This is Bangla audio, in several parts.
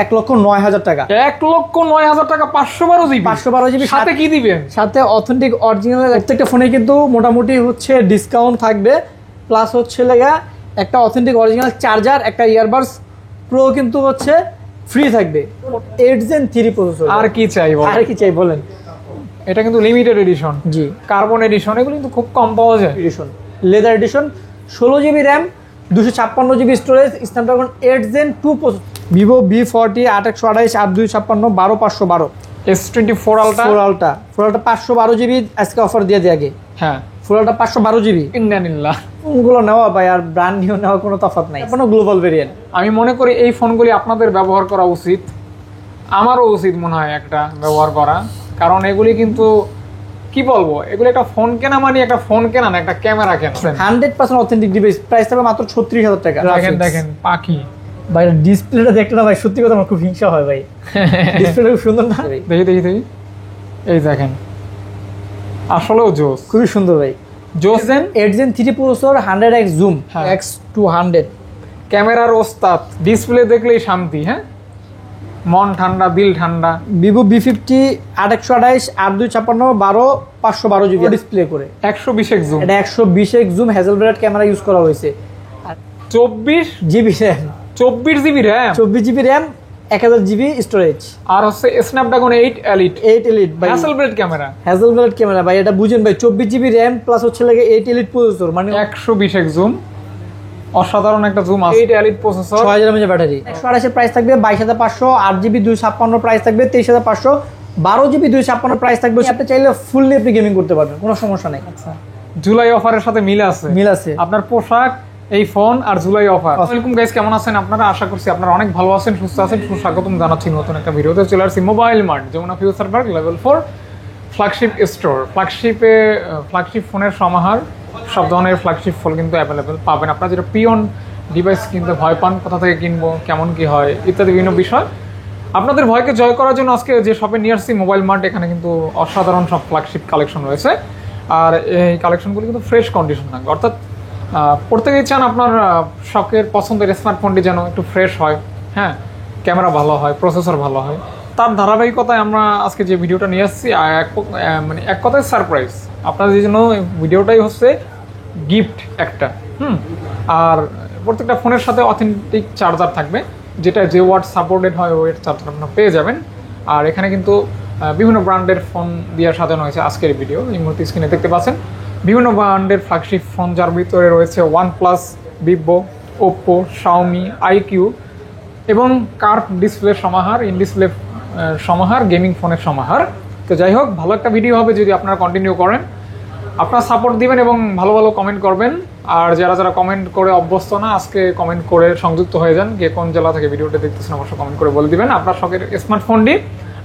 1,09,000 টাকা। 1,09,000 টাকা 512 জিবি। 512 জিবি সাথে কি দিবেন? সাথে অথেন্টিক অরিজিনাল প্রত্যেকটা ফোনে কিন্তু মোটামুটি হচ্ছে ডিসকাউন্ট থাকবে, প্লাস হচ্ছে লাগা একটা অথেন্টিক অরিজিনাল চার্জার, একটা ইয়ারবাডস প্রো কিন্তু হচ্ছে ফ্রি থাকবে। 8 Gen 3 প্রসেসর। আর কি চাই বলেন? আর কি চাই বলেন? এটা কিন্তু লিমিটেড এডিশন, জি কার্বন এডিশন, এগুলো কিন্তু খুব কম পাওয়া যায়। Addition leather edition, 16 GB RAM, 256 GB storage, Snapdragon 8 Gen 2 processor, Vivo V40 8228 8256 12512, S24 ultra. 4 ultra 512 GB আজকে অফার দিয়ে দেয় আগে। হ্যাঁ 4 আলট্রা 512 জিবি। ইন্নানিল্লাহ। ফোনগুলো নেওয়া ভাই আর ব্র্যান্ড নিউ নেওয়া কোনো তফাৎ নাই, কোনো গ্লোবাল ভেরিয়েন্ট। আমি মনে করি এই ফোনগুলি আপনাদের ব্যবহার করা উচিত, আমারও উচিত মনে হয় একটা ব্যবহার করা, কারণ এগুলি কিন্তু কি বলবো, এগুলি একটা ফোন কেনা মানে একটা ফোন কেনা না, একটা ক্যামেরা কেনা। 100% অথেন্টিক ডিভাইস, প্রাইস থাকবে মাত্র 36,000 টাকা। দেখেন দেখেন পাখি ভাই, ডিসপ্লেটা দেখতে না ভাই সত্যি কথা আমার খুব হিংসা হয় ভাই। ডিসপ্লেটা খুব সুন্দর না? দেখি দেখি দেখি, এই দেখেন আসলেও জোস, খুবই সুন্দর ভাই। জোস। 8 Gen 3 processor, 100x zoom, x200, ক্যামেরার ওস্তাদ, ডিসপ্লে দেখলেই শান্তি। হ্যাঁ, মন ঠান্ডা, দিল ঠান্ডা। ভিভো V50 8128 8256 12512 জিবি ডিসপ্লে করে, 120x জুম। এটা 120x জুম হ্যাজেলব্লাড ক্যামেরা ইউজ করা হয়েছে। 24 GB RAM, 24 GB RAM, 24 GB RAM, 1000 GB storage, আর হচ্ছে স্ন্যাপড্রাগন 8 এলিট। 8 এলিট ভাই, হ্যাসেলব্লেড ক্যামেরা। হ্যাজেলব্লাড ক্যামেরা ভাই, এটা বুঝেন ভাই, 24 জিবি র্যাম প্লাস হচ্ছে লাগে 8 এলিট প্রসেসর, মানে 120x জুম, অসাধারণ একটা জুম আছে। 8 elite processor, 6000 mAh battery. 128 price থাকবে 22,500, 8 জিবি 256 প্রাইস থাকবে 23,500, 12 জিবি 256 প্রাইস থাকবে। আপনি চাইলে ফুললি আপনি গেমিং করতে পারবেন, কোনো সমস্যা নাই। আচ্ছা, জুলাই অফারের সাথে মিল আছে। মিল আছে আপনার পোশাক, এই ফোন আর জুলাই অফার। ওয়েলকাম গাইস, কেমন আছেন আপনারা? আশা করছি আপনারা অনেক ভালো আছেন, সুস্থ আছেন। সুস্বাগতম জানাচ্ছি নতুন একটা ভিডিওতে। চলে আসছি mobile mart, Jamuna future park level 4 flagship store. Flagship ফোনের সমাহার, সব ধরনের ফ্ল্যাগশিপ ফোন কিন্তু অ্যাভেলেবেল পাবেন। আপনারা যেটা প্রিয়ন ডিভাইস কিনতে ভয় পান, কোথা থেকে কিনবো, কেমন কি হয় ইত্যাদি বিভিন্ন বিষয়, আপনাদের ভয়কে জয় করার জন্য আজকে যে শপে নিয়ে আসছি মোবাইল মার্ট, এখানে কিন্তু অসাধারণ সব ফ্ল্যাগশিপ কালেকশন রয়েছে। আর এই কালেকশনগুলি কিন্তু ফ্রেশ কন্ডিশন থাকবে, অর্থাৎ প্রত্যেকেই চান আপনার শখের পছন্দের স্মার্টফোনটি যেন একটু ফ্রেশ হয়, হ্যাঁ, ক্যামেরা ভালো হয়, প্রসেসর ভালো হয়। তার ধারাবাহিকতায় আমরা আজকে যে ভিডিওটা নিয়ে আসছি, মানে এক কথায় সারপ্রাইজ আপনাদের জন্য। ভিডিওটাই হচ্ছে গিফট একটা। আর প্রত্যেকটা ফোনের সাথে অথেন্টিক চার্জার থাকবে, যেটা যে ওয়াট সাপোর্টেড হয় ওই চার্জার আপনারা পেয়ে যাবেন। আর এখানে কিন্তু বিভিন্ন ব্র্যান্ডের ফোন দিয়ে সাজানো হয়েছে আজকের ভিডিও। এই মুহূর্তে স্ক্রিনে দেখতে পাচ্ছেন বিভিন্ন ব্র্যান্ডের ফ্ল্যাগশিপ ফোন, যার ভিতরে রয়েছে OnePlus, Vivo, Oppo, Xiaomi, iQOO এবং কার্ভ ডিসপ্লে সমাহার, ইন ডিসপ্লে সমাহার, গেমিং ফোনের সমাহার। তো যাই হোক, ভালো একটা ভিডিও হবে যদি আপনারা কন্টিনিউ করেন। আপনারা সাপোর্ট দিবেন এবং ভালো ভালো কমেন্ট করবেন। আর যারা যারা কমেন্ট করে অভ্যস্ত না, আজকে কমেন্ট করে সংযুক্ত হয়ে যান। কে কোন জেলা থেকে ভিডিওটা দেখতেছেন অবশ্যই কমেন্ট করে বলে দিবেন। আপনার শখের স্মার্টফোনটি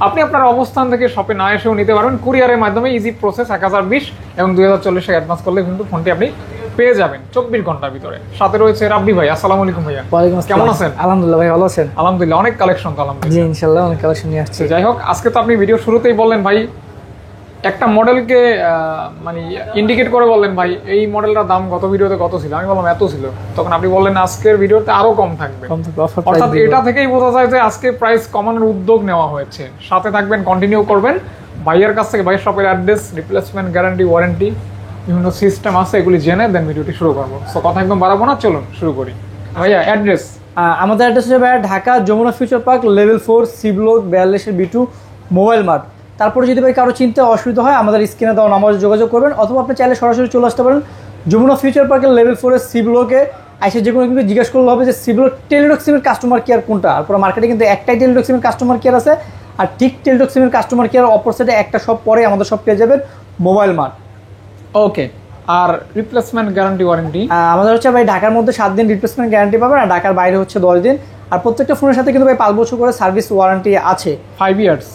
আপনি আপনার অবস্থান থেকে শপে না এসেও নিতে পারবেন কুরিয়ারের মাধ্যমে। ইজি প্রসেস, 1020 এবং 2040 অ্যাডভান্স করলে কিন্তু ফোনটি আপনি পেয়ে যাবেন 24 ঘন্টার ভিতরে। সাথে রয়েছে রাব্বি ভাই। আসসালামু আলাইকুম ভাইয়া। কেমন আছেন? আলহামদুলিল্লাহ ভাই, ভালো আছেন? আলহামদুলিল্লাহ, অনেক কালেকশন তো আলহামদুলিল্লাহ। জি ইনশাআল্লাহ অনেক কালেকশন নিয়ে আসছে। যাই হোক, আজকে তো আপনি ভিডিও শুরুতেই বললেন ভাই, একটা মডেলকে মানে ইন্ডিকেট করে বললেন ভাই এই মডেলটার দাম গত ভিডিওতে কত ছিল। আমি বললাম এত ছিল, তখন আপনি বললেন আজকের ভিডিওতে আরো কম থাকবে। অর্থাৎ এটা থেকেই বোঝা যায় যে আজকে প্রাইস কমানোর উদ্যোগ নেওয়া হয়েছে। সাথে থাকবেন, কন্টিনিউ করবেন। ভাইয়ের কাছ থেকে, ভাইয়ের শপের অ্যাড্রেস, রিপ্লেসমেন্ট গ্যারান্টি, ওয়ারেন্টি, বিভিন্ন সিস্টেম আছে, এগুলি জেনে দেন ভিডিওটি শুরু করবো। সো কথা একদম বাড়াবো না, চলুন শুরু করি। ভাইয়া অ্যাড্রেস? আমাদের অ্যাড্রেস হচ্ছে ভাইয়া Dhaka Jamuna future park level 4 C block 42B2 mobile mart. তারপরে যদি ভাই কারো চিন্তা অসুবিধা হয় আমাদের স্ক্রিনে দেওয়া নাম্বারে যোগাযোগ করবেন, অথবা আপনি চাইলে সরাসরি চলে আসতে পারেন যমুনা ফিউচার পার্কের লেভেল 4 সি ব্লকে। এসে যে কোনো কিন্তু জিজ্ঞেস করলে হবে যে সি ব্লক টেলিটক সিমের কাস্টমার কেয়ার কোনটা। আর পুরো মার্কেটে কিন্তু একটাই টেলিটক সিমের কাস্টমার কেয়ার আছে, আর ঠিক টেলিটক সিমের কাস্টমার কেয়ার অপর সাইডে একটা শপ পরে আমাদের সব পেয়ে যাবেন মোবাইল মার্ট। ওকে। আর রিপ্লেসমেন্ট গ্যারান্টি, ওয়ারেন্টি? আমাদের হচ্ছে ভাই ঢাকার মধ্যে 7 দিন রিপ্লেসমেন্ট গ্যারান্টি পাবেন, আর ঢাকার বাইরে হচ্ছে 10 দিন। আর প্রত্যেকটা ফোনের সাথে কিন্তু ভাই 5 বছর করে সার্ভিস ওয়ারেন্টি আছে। 5 ইয়ার্স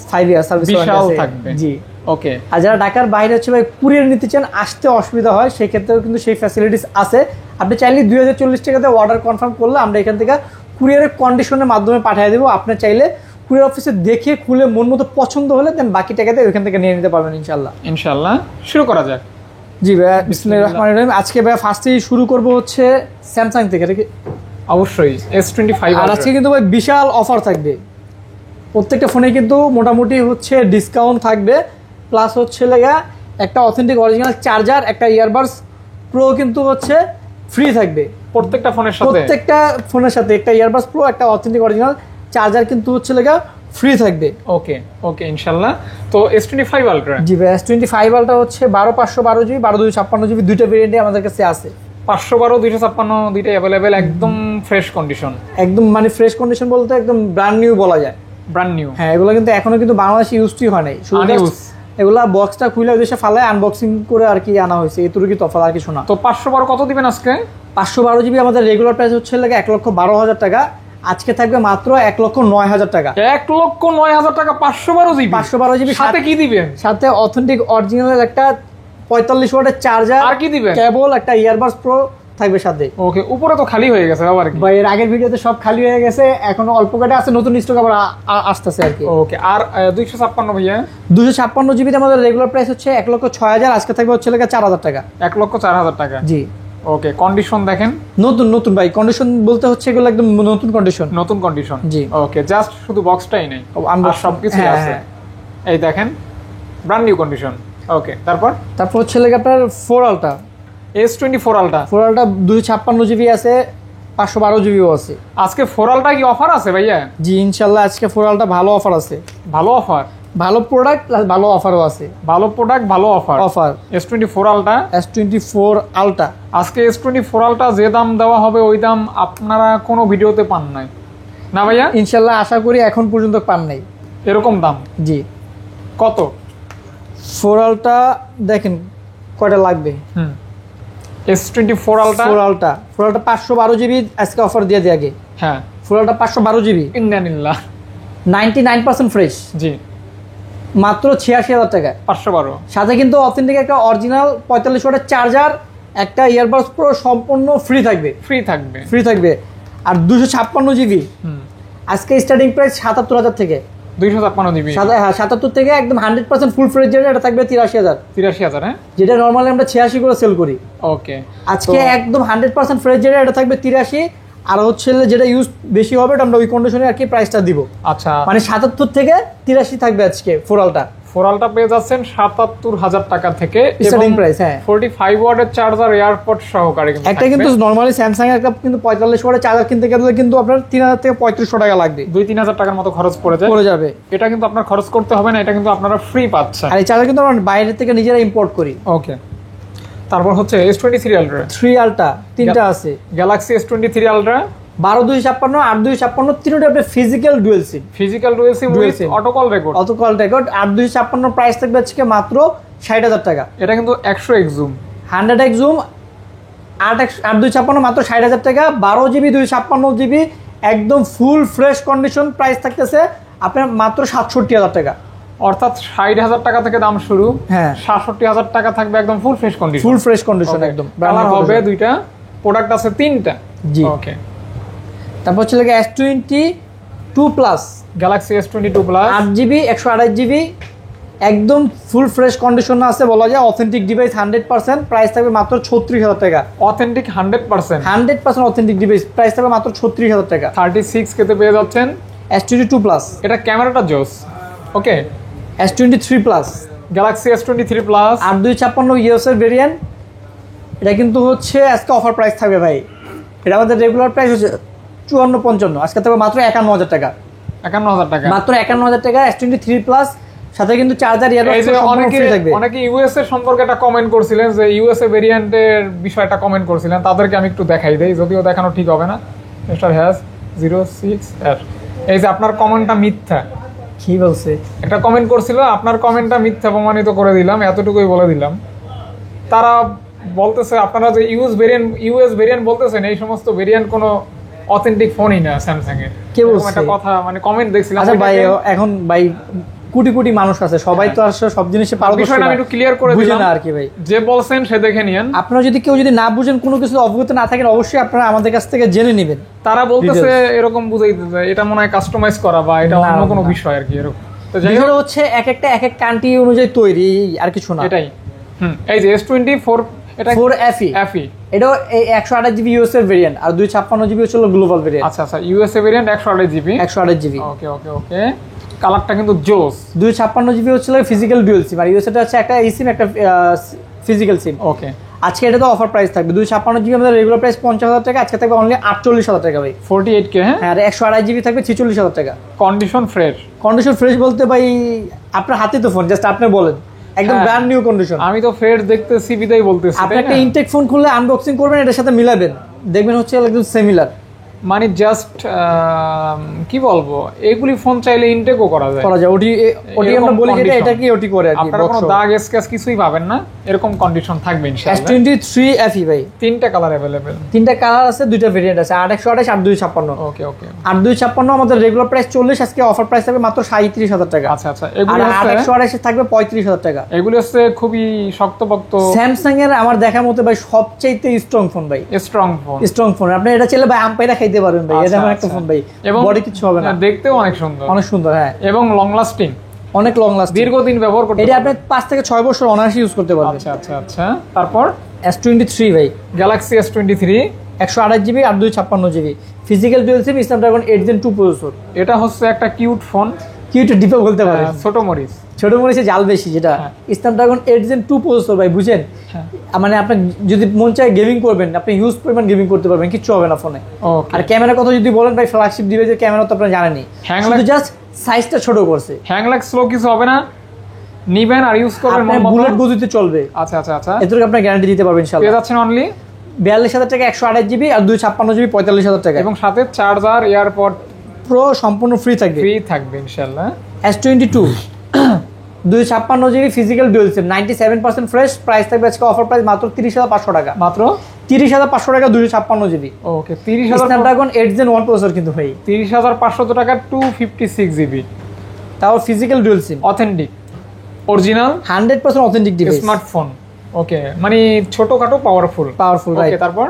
সার্ভিস ওয়ারেন্টি থাকবে। জি ওকে। আর যারা ঢাকার বাইরে হচ্ছে ভাই কুরিয়ার নিতে চান, আসতে অসুবিধা হয়, সেই ক্ষেত্রেও কিন্তু সেই ফ্যাসিলিটিস আছে। আপনি চাইলে 2040 টাকাতে অর্ডার কনফার্ম করলে আমরা এখান থেকে কুরিয়ারের কন্ডিশনের মাধ্যমে পাঠিয়ে দেবো। আপনি চাইলে কুরিয়ার অফিসে দেখে খুলে মন মতো পছন্দ হলে দেন বাকি টাকাতে ওইখান থেকে নিয়ে নিতে পারবেন ইনশাল্লাহ। ইনশাল্লাহ, শুরু করা যাক। জি ভাইয়া, বিসমিল্লাহির রহমানির রহিম। আজকে ভাইয়া ফার্স্টেই শুরু করবো হচ্ছে স্যামসাং থেকে। অবশ্যই S25। আর আজকে কিন্তু ভাই বিশাল অফার থাকবে। প্রত্যেকটা ফোনে কিন্তু মোটামুটি হচ্ছে ডিসকাউন্ট থাকবে, প্লাস হচ্ছে লেগা একটা অথেন্টিক অরিজিনাল চার্জার, একটা ইয়ারবাডস প্রো কিন্তু হচ্ছে ফ্রি থাকবে প্রত্যেকটা ফোনের সাথে। প্রত্যেকটা ফোনের সাথে একটা ইয়ারবাডস প্রো, একটা অথেন্টিক অরিজিনাল চার্জার কিন্তু হচ্ছে লেগা ফ্রি থাকবে। ওকে ওকে ইনশাআল্লাহ। তো S25 আলট্রা, জি ভাই, S25 আলট্রা হচ্ছে 12/512 GB 12/256 GB দুইটা ভেরিয়েন্টে আমাদের কাছে আছে। 512 256 দুইটাই অ্যাভেলেবেল, একদম ফ্রেশ কন্ডিশন। একদম মানে ফ্রেশ কন্ডিশন বলতে একদম ব্র্যান্ড নিউ বলা যায়। Brand new. হ্যাঁ, এগুলো কিন্তু এখনো কিন্তু বাংলাদেশে ইউজই হয় নাই, শুধু এগুলা বক্সটা খুলে দেশে ফালায় আনবক্সিং করে আর কি আনা হয়েছে, এতটুকু তফাৎ, আর কিছু না। তো 512 কত দিবেন আজকে? 512 GB আমাদের রেগুলার প্রাইস হচ্ছে লাগে 1,12,000 টাকা, আজকে থাকবে মাত্র 1,09,000 টাকা। 1,09,000 টাকা 512 GB। 512 GB সাথে কি দিবেন? সাথে অথেন্টিক অরিজিনাল একটা 45 ওয়াটের চার্জার, আর কি দিবেন? কেবল, একটা ইয়ারবাডস প্রো থাকবে সাথে। ওকে, উপরে তো খালি হয়ে গেছে আবার কি ভাই, এর আগের ভিডিওতে সব খালি হয়ে গেছে, এখনো অল্প কটা আছে, নতুন স্টক আবার আসতেছে আর কি। ওকে, আর 256 ভাইয়া? 256 GB আমাদের রেগুলার প্রাইস হচ্ছে 1,06,000, আজকে থাকবে হচ্ছে লাগে 4,000 টাকা। 1,04,000 টাকা। জি। ওকে, কন্ডিশন দেখেন, নতুন নতুন ভাই, কন্ডিশন বলতে হচ্ছে এগুলো একদম নতুন কন্ডিশন। নতুন কন্ডিশন। জি। ওকে, জাস্ট শুধু বক্সটাই নেই, আর সবকিছু হ্যাঁ, আছে। হ্যাঁ। এই দেখেন, ব্র্যান্ড নিউ কন্ডিশন। ওকে, তারপর হচ্ছে লাগে আপনার 4 ultra. S24 ultra. 4 ultra 256 GB আছে, 512 GB আছে। আজকে 4 আলট্রা কি অফার আছে ভাইয়া? জি ইনশাআল্লাহ, আজকে 4 আলট্রা ভালো অফার আছে। ভালো অফার, ভালো প্রোডাক্ট প্লাস ভালো অফারও আছে। ভালো প্রোডাক্ট ভালো offer. S24 ultra. S24 ultra আজকে S24 আলট্রা যে দাম দেওয়া হবে ওই দাম আপনারা কোনো ভিডিওতে পান নাই না ভাইয়া? ইনশাআল্লাহ আশা করি এখন পর্যন্ত পান নাই এরকম দাম। জি। কত? 4 আলট্রা দেখেন কয়টা লাগবে। S24 ultra. 4 আলট্রা 512 GB আজকে অফার দিয়ে দিই আগে। হ্যাঁ, 4 আলট্রা 512 GB, ইন্নানিল্লাহ, 99% ফ্রেশ, জি, মাত্র 86,000 টাকা। 512। সাথে কিন্তু অথেন্টিক একটা অরিজিনাল 45 ওয়াটের চার্জার, একটা ইয়ারবাডস প্রো সম্পূর্ণ ফ্রি থাকবে। ফ্রি থাকবে। আর 256 GB আজকে স্টার্টিং প্রাইস 77,000 থেকে। 256 GB। হ্যাঁ, 77 থেকে একদম 100% ফুল ফ্রেশ যেটা, এটা থাকবে 83,000। 83,000। হ্যাঁ, যেটা নরমালি আমরা 86 করে সেল করি। ওকে, আজকে একদম 100% ফ্রেশ যেটা, এটা থাকবে 83। আর হচ্ছে যেটা ইউজ বেশি হবে এটা আমরা ওই কন্ডিশনে আর কি প্রাইসটা দিব। আচ্ছা, মানে 77 থেকে 83 থাকবে আজকে 4 আলট্রা। 4 আলট্রা পেয়ে যাচ্ছেন 77,000 টাকা থেকে, স্টার্টিং প্রাইস। হ্যাঁ, 45 ওয়াটের চার্জার, এয়ারপড সহকারে। একটা কিন্তু নরমালি স্যামসাং এর একটা কিন্তু 45 ওয়াটের চার্জার কিনতে গেলে কিন্তু আপনার 3,000 থেকে 3,500 টাকা লাগবে। 2-3,000 টাকার মতো খরচ পড়ে যাবে। এটা কিন্তু আপনার খরচ করতে হবে না, এটা কিন্তু আপনারা ফ্রি পাচ্ছেন। আর এই চার্জার কিন্তু আমরা বাইরে থেকে নিজেরা ইম্পোর্ট করি। ওকে, তারপর হচ্ছে S23 আলট্রা। 3 আলট্রা তিনটা আছে। গ্যালাক্সি S23 আলট্রা 12/256 8/256 তিনটা আপনি physical dual SIM. With auto call record. 8/256 price থাকবে আজকে মাত্র 60,000 টাকা। এটা কিন্তু 100x জুম, 100x জুম, 8/256 মাত্র 60,000 টাকা। 12 GB 256 GB একদম ফুল ফ্রেশ কন্ডিশন, প্রাইস থাকতেছে আপনার মাত্র 67,000 টাকা। অর্থাৎ 60,000 টাকা থেকে দাম শুরু। হ্যাঁ, 67,000 টাকা থাকবে একদম full fresh condition. Full fresh condition একদম। কালার হবে দুইটা, প্রোডাক্ট আছে 3টা। জি। ওকে, তারপর হচ্ছে লাগে S22 plus, Galaxy S22 plus 8GB 128 GB একদম ফুল ফ্রেশ কন্ডিশন আছে বলা যায়। অথেন্টিক ডিভাইস 100%, প্রাইস থাকবে মাত্র 36,000 টাকা। অথেন্টিক 100% অথেন্টিক ডিভাইস, প্রাইস থাকবে মাত্র 36,000 টাকা। 36 কেতে পেয়ে যাচ্ছেন S22 প্লাস। এটা ক্যামেরাটা জোস। ওকে, S23 plus, Galaxy S23 plus 8/256 US এর ভেরিয়েন্ট। এটা কিন্তু হচ্ছে আজকে অফার প্রাইস থাকবে ভাই। এটা আমাদের রেগুলার প্রাইস হচ্ছে 54-55, আজকে থাকবে মাত্র 51,000 টাকা। 51,000 টাকা, মাত্র 51,000 টাকা। S23 প্লাস সাথে কিন্তু চার্জার ইয়ারবাডস ফ্রি থাকবে। অনেকে ইউএস এর সম্পর্কে একটা কমেন্ট করছিলেন, যে ইউএসএ ভেরিয়েন্টের বিষয়টা কমেন্ট করছিলেন, তাদেরকে আমি একটু দেখাই দেই, যদিও দেখানো ঠিক হবে না। মিস্টার হ্যাজ 06R, এই যে আপনার কমেন্টটা মিথ্যা। কি বলছে? একটা কমেন্ট করছিল, আপনার কমেন্টটা মিথ্যা প্রমাণিত করে দিলাম, এতটুকুই বলে দিলাম। তারা বলতেছে আপনারা যে ইউএস ভেরিয়েন্ট বলতেছেন, এই সমস্ত ভেরিয়েন্ট কোনো অথেন্টিক ফোনই না স্যামসাং এর। কে বলছে? একটা কথা মানে কমেন্ট দেখছিলাম। আচ্ছা ভাই, এখন ভাই কোটি কোটি মানুষ আছে, সবাই তো আসলে সব জিনিসে পারদর্শী। বিষয়টা আমি একটু ক্লিয়ার করে দিলাম না আর কি ভাই। যে বলছেন সে দেখে নিয়েন। আপনারা যদি কেউ না বুঝেন, কোনো কিছু অবগত না থাকেন, অবশ্যই আপনারা আমাদের কাছ থেকে জেনে নেবেন। তারা বলতেছে এরকম বুঝাইতে যায়, এটা মনে হয় কাস্টমাইজ করা বা এটা অন্য কোনো বিষয় আর কি, এরকম। তো যাই হোক, হচ্ছে এক এক কান্ট্রি অনুযায়ী তৈরি, আর কিছু না। এটাই। এই যে S24 এটা 4FE এটা 128 GB ইউএস এর ভেরিয়েন্ট, আর 256 GB হচ্ছে গ্লোবাল ভেরিয়েন্ট। আচ্ছা, ইউএসএ ভেরিয়েন্ট 128 GB। ওকে। কালারটা কিন্তু জোস। 256 জিবি হচ্ছে ফিজিক্যাল ডুয়াল সিম, আর ইউএসএটা হচ্ছে একটা এই সিম একটা ফিজিক্যাল সিম। ওকে, আজকে এটা তো অফার প্রাইস থাকবে 256 জিবি, আমাদের রেগুলার প্রাইস 50,000 টাকা, আজকে থাকবে অনলি 48,000 টাকা ভাই। 48K। হ্যাঁ, আর 128 জিবি থাকবে 46,000 টাকা। Condition fresh. কন্ডিশন ফ্রেশ বলতে ভাই আপনার হাতে তো ফোন, জাস্ট আপনি বলেন, একদম হ্যাঁ, ব্র্যান্ড নিউ কন্ডিশন। আমি তো ফ্রেশ দেখতেছি বিদায় বলতেছি। আপনি একটা ইনটেক ফোন খুললে আনবক্সিং করবেন, এটার সাথে মিলাবেন, দেখবেন হচ্ছে একদম সিমিলার। মানে জাস্ট কি বলবো, এগুলি ফোন চাইলে ইনটেকও করা যায়। ওটি আমরা বলি যেটা, এটা কি ওটি করে আর কি। আপনারা কোনো দাগ স্ক্র্যাচ কিছুই পাবেন না, এরকম কন্ডিশন থাকবে ইনশাআল্লাহ। S23 FE ভাই, তিনটা কালার अवेलेबल, তিনটা কালার আছে, দুইটা ভেরিয়েন্ট আছে, 828 আর 256। ওকে ওকে। 826 আমাদের রেগুলার প্রাইস 40, আজকে অফার প্রাইস থাকবে মাত্র 37,000 টাকা। আচ্ছা আচ্ছা, আর এগুলো 828 থাকবে 35,000 টাকা। এগুলো হচ্ছে খুবই শক্তপোক্ত। স্যামসাং এর আমার দেখার মতো ভাই সবচেয়ে স্ট্রং ফোন ভাই, স্ট্রং ফোন। Strong phone. আপনি এটা চাইলে ভাই আম্পাইরা খাইতে পারবেন ভাই, এটা এমন একটা ফোন ভাই, এবং বডি কিছু হবে না, দেখতেও অনেক সুন্দর, অনেক সুন্দর। হ্যাঁ, এবং লং লাস্টিং, অনেক লং লাস্টিং, দীর্ঘদিন ব্যবহার করতে এটা আপনি 5 থেকে 6 বছর অনায়াসে ইউজ করতে পারবেন। আচ্ছা আচ্ছা আচ্ছা। তারপর S23 ভাই, গ্যালাক্সি S23, 128 জিবি আর 256 জিবি, ফিজিক্যাল ডুয়াল সিম, স্ন্যাপড্রাগন 8 Gen 2 প্রসেসর। এটা হচ্ছে একটা কিউট ফোন, কি একটু ডিপে বলতে পারেন, ছোট মরিচ, ছোট মরিচে জাল বেশি, যেটা স্ন্যাপড্রাগন 8 Gen 2 প্রসেসর ভাই, বুঝেন? মানে আপনি যদি মন চায় গেমিং করবেন, আপনি হিউজ পরিমাণ গেমিং করতে পারবেন, কিচ্ছু হবে না ফোনে। ওকে। আর ক্যামেরার কথা যদি বলেন ভাই, ফ্ল্যাগশিপ ডিভাইসের ক্যামেরা তো আপনারা জানেনই, শুধু জাস্ট সাইজটা ছোট করছে। হ্যাং লাগ স্লো কিছু হবে না, নিবেন আর ইউজ করবেন মন মতো, বুলেট গতিতে চলবে। আচ্ছা আচ্ছা আচ্ছা। এতটুকু আপনার গ্যারান্টি দিতে পারবেন ইনশাআল্লাহ। পেয়ে যাচ্ছেন অনলি 42,000 টাকা, 128 জিবি আর 256 জিবি 45,000 টাকা, এবং সাথে চার্জার, এয়ারপড প্রো সম্পূর্ণ ফ্রি থাকবে। ফ্রি থাকবে ইনশাআল্লাহ। S22 256 জিবি ফিজিক্যাল ডুয়াল সিম, 97% ফ্রেশ, প্রাইস থাকবে আজকে অফার প্রাইস মাত্র 30,500 টাকা। মাত্র 30,500 টাকা 256 GB. Okay, 30,000 Snapdragon 8 Gen 1 processor কিন্তু ভাই, 30,500 টাকা 256 জিবি, তাও physical dual SIM, authentic, original, 100% authentic device, smartphone. Okay, মানে ছোটখাটো পাওয়ারফুল। পাওয়ারফুল ওকে, রাইট। তারপর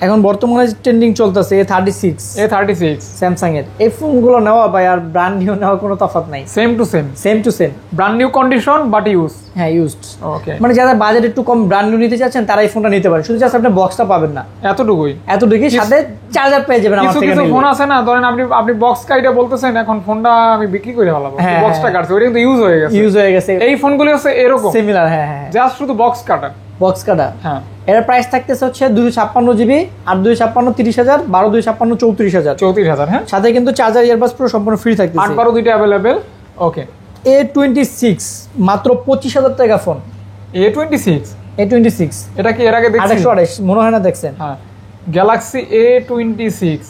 এখন বর্তমানে ট্রেন্ডিং চলতেছে A36, A36 স্যামসাং এর। এই ফোনগুলো নেওয়া ভাই আর ব্র্যান্ড নিউ নেওয়া কোনো তফাৎ নাই, same to same, same to same, brand new condition but use. হ্যাঁ ইউজড। ওকে, মানে যাদের বাজেট একটু কম, ব্র্যান্ড নিউ নিতে চাচ্ছেন, তারা এই ফোনটা নিতে পারেন, শুধু জাস্ট আপনি বক্সটা পাবেন না, এতটুকুই। এতটুকুই, সাথে চার্জার পেয়ে যাবেন আমার কিছু থেকে কিছু নিলে। ফোন আছে না, ধরেন আপনি বক্স কাইটা বলতেছেন, এখন ফোনটা আমি বিক্রি করে ফেলাবো, হ্যাঁ, বক্সটা কাটছে, ওটা কিন্তু ইউজ হয়ে গেছে, ইউজ হয়ে গেছে। এই ফোনগুলি হচ্ছে এরকম সিমিলার, হ্যাঁ হ্যাঁ, জাস্ট শুধু বক্স কাটা। বক্স কাটা। হ্যাঁ, এর প্রাইস থাকতেছে হচ্ছে 256 জিবি আর 256 30,000, 12 256 34,000, 34,000। হ্যাঁ, সাথে কিন্তু চার্জার ইয়ারবাস পুরো সম্পূর্ণ ফ্রি থাকতেছে। 8-12 দুইটা अवेलेबल। ওকে, A26 মাত্র 25,000 টাকা ফোন। A26, A26 এটা কি এর আগে দেখছেন? 828 মনে হয় না দেখছেন? হ্যাঁ, গ্যালাক্সি A26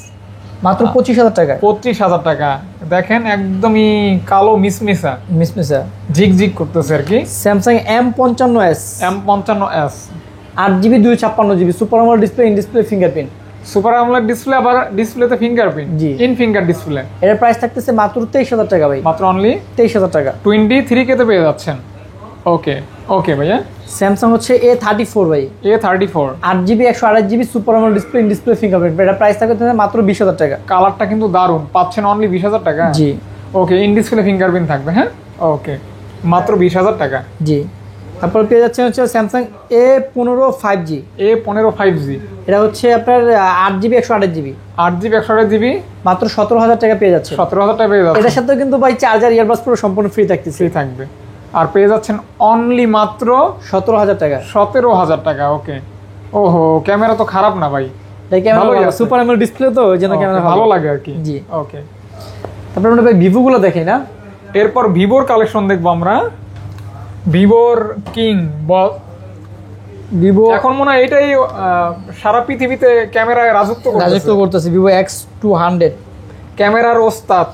মাত্র 25,000 টাকা। 25,000 টাকা। দেখেন একদমই কালো মিসমিসা, মিসমিসা ঝিকঝিক করতেছে আর কি। Samsung M55s, M55s, 8 GB 256 GB, super AMOLED display, in display fingerprint, super AMOLED display, আবার ডিসপ্লেতে fingerprint, G. In finger display. এর প্রাইস থাকতেছে মাত্র 23,000 টাকা ভাই, মাত্র অনলি 23,000 টাকা। 23K তে পেয়ে যাচ্ছেন। ওকে ওকে ভাইয়া। স্যামসাং হচ্ছে A34 ভাই, A34, 8 GB 128 GB, super AMOLED display, in display fingerprint, এটা প্রাইস থাকতেছে মাত্র 20,000 টাকা। কালারটা কিন্তু দারুণ, পাচ্ছেন অনলি 20,000 টাকা। জি ওকে, ইন ডিসপ্লে ফিঙ্গারপ্রিন্ট থাকবে। হ্যাঁ, ওকে, মাত্র 20,000 টাকা। জি। তারপর পেয়ে যাচ্ছে হচ্ছে Samsung A15 5G, A15 5G, এটা হচ্ছে আপনার 8 জিবি 128 জিবি, 8GB 128GB, মাত্র 17,000 টাকা পেয়ে যাচ্ছে। 17,000 টাকা পেয়ে যাচ্ছেন। এটার সাথে কিন্তু ভাই চার্জার ইয়ারবাস পুরো সম্পূর্ণ ফ্রি থাকতেছে, ফ্রি থাকবে, আর পেয়ে যাচ্ছেন অনলি মাত্র 17,000 টাকা। 17,000 টাকা। ওকে, ওহো, ক্যামেরা তো খারাপ না ভাই, তাই ক্যামেরা ভালোই আছে। সুপার আমোলেড ডিসপ্লে তো ওই জন্য ওকে, ক্যামেরা ভালো লাগে আর কি। জি। ওকে, তারপর আমরা ভাই ভিভো গুলো দেখি না, এরপর ভিভোর কালেকশন দেখবো আমরা। ভিভোর কিং ভিভো এখন মনে হয় এটাই সারা পৃথিবীতে ক্যামেরায় রাজত্ব রাজত্ব করতেছে, ভিভো X200। ক্যামেরার ওস্তাদ।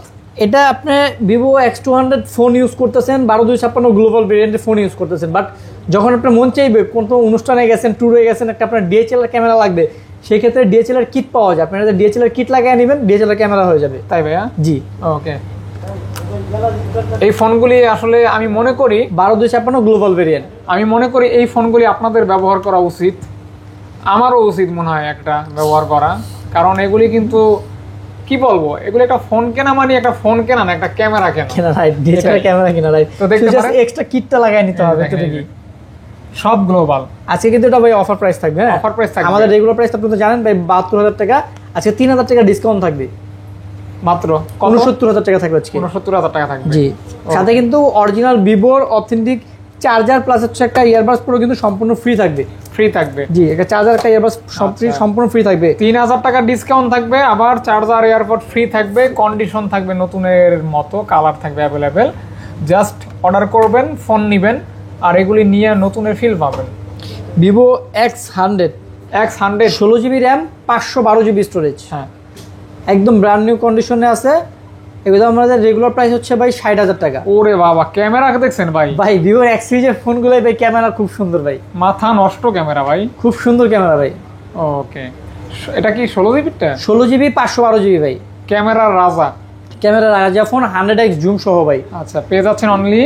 এটা আপনি ভিভো X200 ফোন ইউজ করতেছেন, 12 256 গ্লোবাল ভেরিয়েন্টের ফোন ইউজ করতেছেন, বাট যখন আপনার মন চাইবে কোনো অনুষ্ঠানে গেছেন, ট্যুরে গেছেন, একটা আপনার DSLR ক্যামেরা লাগবে, সেই ক্ষেত্রে DSLR কিট পাওয়া যায়, আপনারা DSLR কিট লাগিয়ে নেবেন, DSLR ক্যামেরা হয়ে যাবে। তাই ভাইয়া? জি। ওকে, এই ফোনগুলি আসলে আমি মনে করি 12 256 গ্লোবাল ভেরিয়েন্ট, আমি মনে করি এই ফোনগুলি আপনাদের ব্যবহার করা উচিত, আমারও উচিত মনে হয় একটা ব্যবহার করা, কারণ এগুলি কিন্তু কি বলবো, এগুলো একটা ফোন কেনা মানে একটা ফোন কেনা না, একটা ক্যামেরা কেনা রাইট, DSLR ক্যামেরা কিনা রাইট, তো দেখতে পারেন এক্সট্রা কিটটা লাগাই নিতে হবে একটু দেখি। সব গ্লোবাল। আজকে কিন্তু এটা ভাই অফার প্রাইস থাকবে, হ্যাঁ অফার প্রাইস থাকবে। আমাদের রেগুলার প্রাইস আপনি তো জানেন ভাই 72,000 টাকা, আজকে 3,000 টাকা ডিসকাউন্ট থাকবে। মাত্র 69,000 টাকা থাকবে আজকে। 69,000 টাকা থাকবে। জি, সাথে কিন্তু অরিজিনাল ভিভোর অথেন্টিক চার্জার প্লাস হচ্ছে একটা ইয়ারবাডস পুরো কিন্তু সম্পূর্ণ ফ্রি থাকবে। ফ্রি থাকবে, জি, একটা চার্জার একটা ইয়ারবাডস সম্পূর্ণ ফ্রি থাকবে। 3000 টাকা ডিসকাউন্ট থাকবে, আবার চার্জার এয়ারপড ফ্রি থাকবে, কন্ডিশন থাকবে নতুনের মতো, কালার থাকবে অ্যাভেলেবেল। জাস্ট অর্ডার করবেন, ফোন নেবেন, আর এগুলি নিয়ে নতুনের ফিল পাবেন। Vivo X100 16GB RAM 512GB storage, হ্যাঁ একদম ব্র্যান্ড নিউ কন্ডিশনে আছে। এগুলো আমাদের রেগুলার প্রাইস হচ্ছে ভাই 60,000 টাকা। ওরে বাবা, ক্যামেরা দেখছেন ভাই? ভাই ভিভোর X সিরিজের ফোনগুলো ভাই ক্যামেরা খুব সুন্দর ভাই, মাথা নষ্ট ক্যামেরা ভাই, খুব সুন্দর ক্যামেরা ভাই। ওকে, এটা কি 16GB? 16GB 512GB ভাই, ক্যামেরার রাজা, ক্যামেরার রাজা ফোন, 100x জুম সহ ভাই। আচ্ছা, পেয়ে যাচ্ছেন অনলি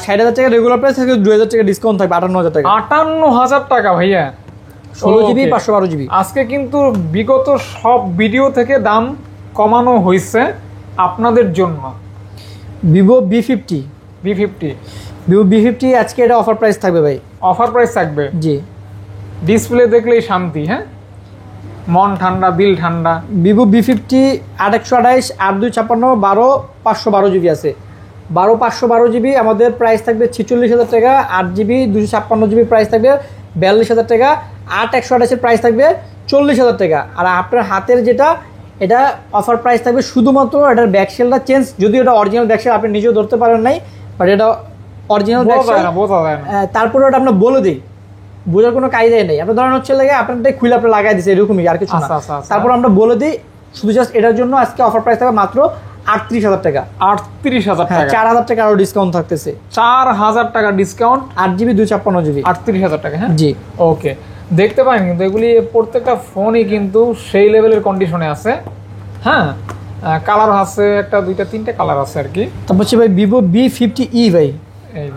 60,000 টাকা রেগুলার প্রাইস, থেকে 2,000 টাকা ডিসকাউন্ট থাকবে, 58,000 টাকা। 58,000 টাকা ভাইয়া, 16GB 512GB। আজকে কিন্তু বিগত সব ভিডিও থেকে দাম কমানো হয়েছে আপনাদের জন্য। ভিভো B50 ভিভো B50 আজকে এটা অফার প্রাইস থাকবে ভাই, অফার প্রাইস থাকবে। জি, ডিসপ্লে দেখলেই শান্তি, হ্যাঁ, মন ঠান্ডা, দিল ঠান্ডা। ভিভো B50 8/128 8/256 12/512GB আছে। 12/512GB আমাদের প্রাইস থাকবে 46,000 টাকা। 8GB 256GB প্রাইস থাকবে 42,000 টাকা। 8/128 এর প্রাইস থাকবে 40,000 টাকা। আর আপনার হাতের যেটা, এটা অফার প্রাইস থাকবে শুধুমাত্র এটার ব্যাকশেলটা চেঞ্জ, যদিও এটা অরিজিনাল ব্যাকশেল আপনি নিজেও ধরতে পারেন নাই, বাট এটা অরিজিনাল ব্যাকশেল। তারপরে ওটা আমরা বলে দিই, বোঝার কোনো কায়দাই নেই। আপনার ধরেন হচ্ছে লাগে আপনারটাই খুলে আপনি লাগাই দিচ্ছে, এরকমই আর কিছু না। তারপর আমরা বলে দিই, শুধু জাস্ট এটার জন্য আজকে অফার প্রাইস থাকবে মাত্র 38,000 টাকা। 38,000 টাকা, 4,000 টাকা আরো ডিসকাউন্ট থাকতেছে। 4,000 টাকা ডিসকাউন্ট, 8GB 256GB, 38,000 টাকা। হ্যাঁ জি, ওকে, দেখতে পারেন কিন্তু এগুলি প্রত্যেকটা ফোনই কিন্তু সেই লেভেলের কন্ডিশনে আছে। হ্যাঁ, কালার আছে একটা, দুইটা, তিনটা কালার আছে আর কি। তারপর হচ্ছে ভাই ভিভো B50e ভাই, এই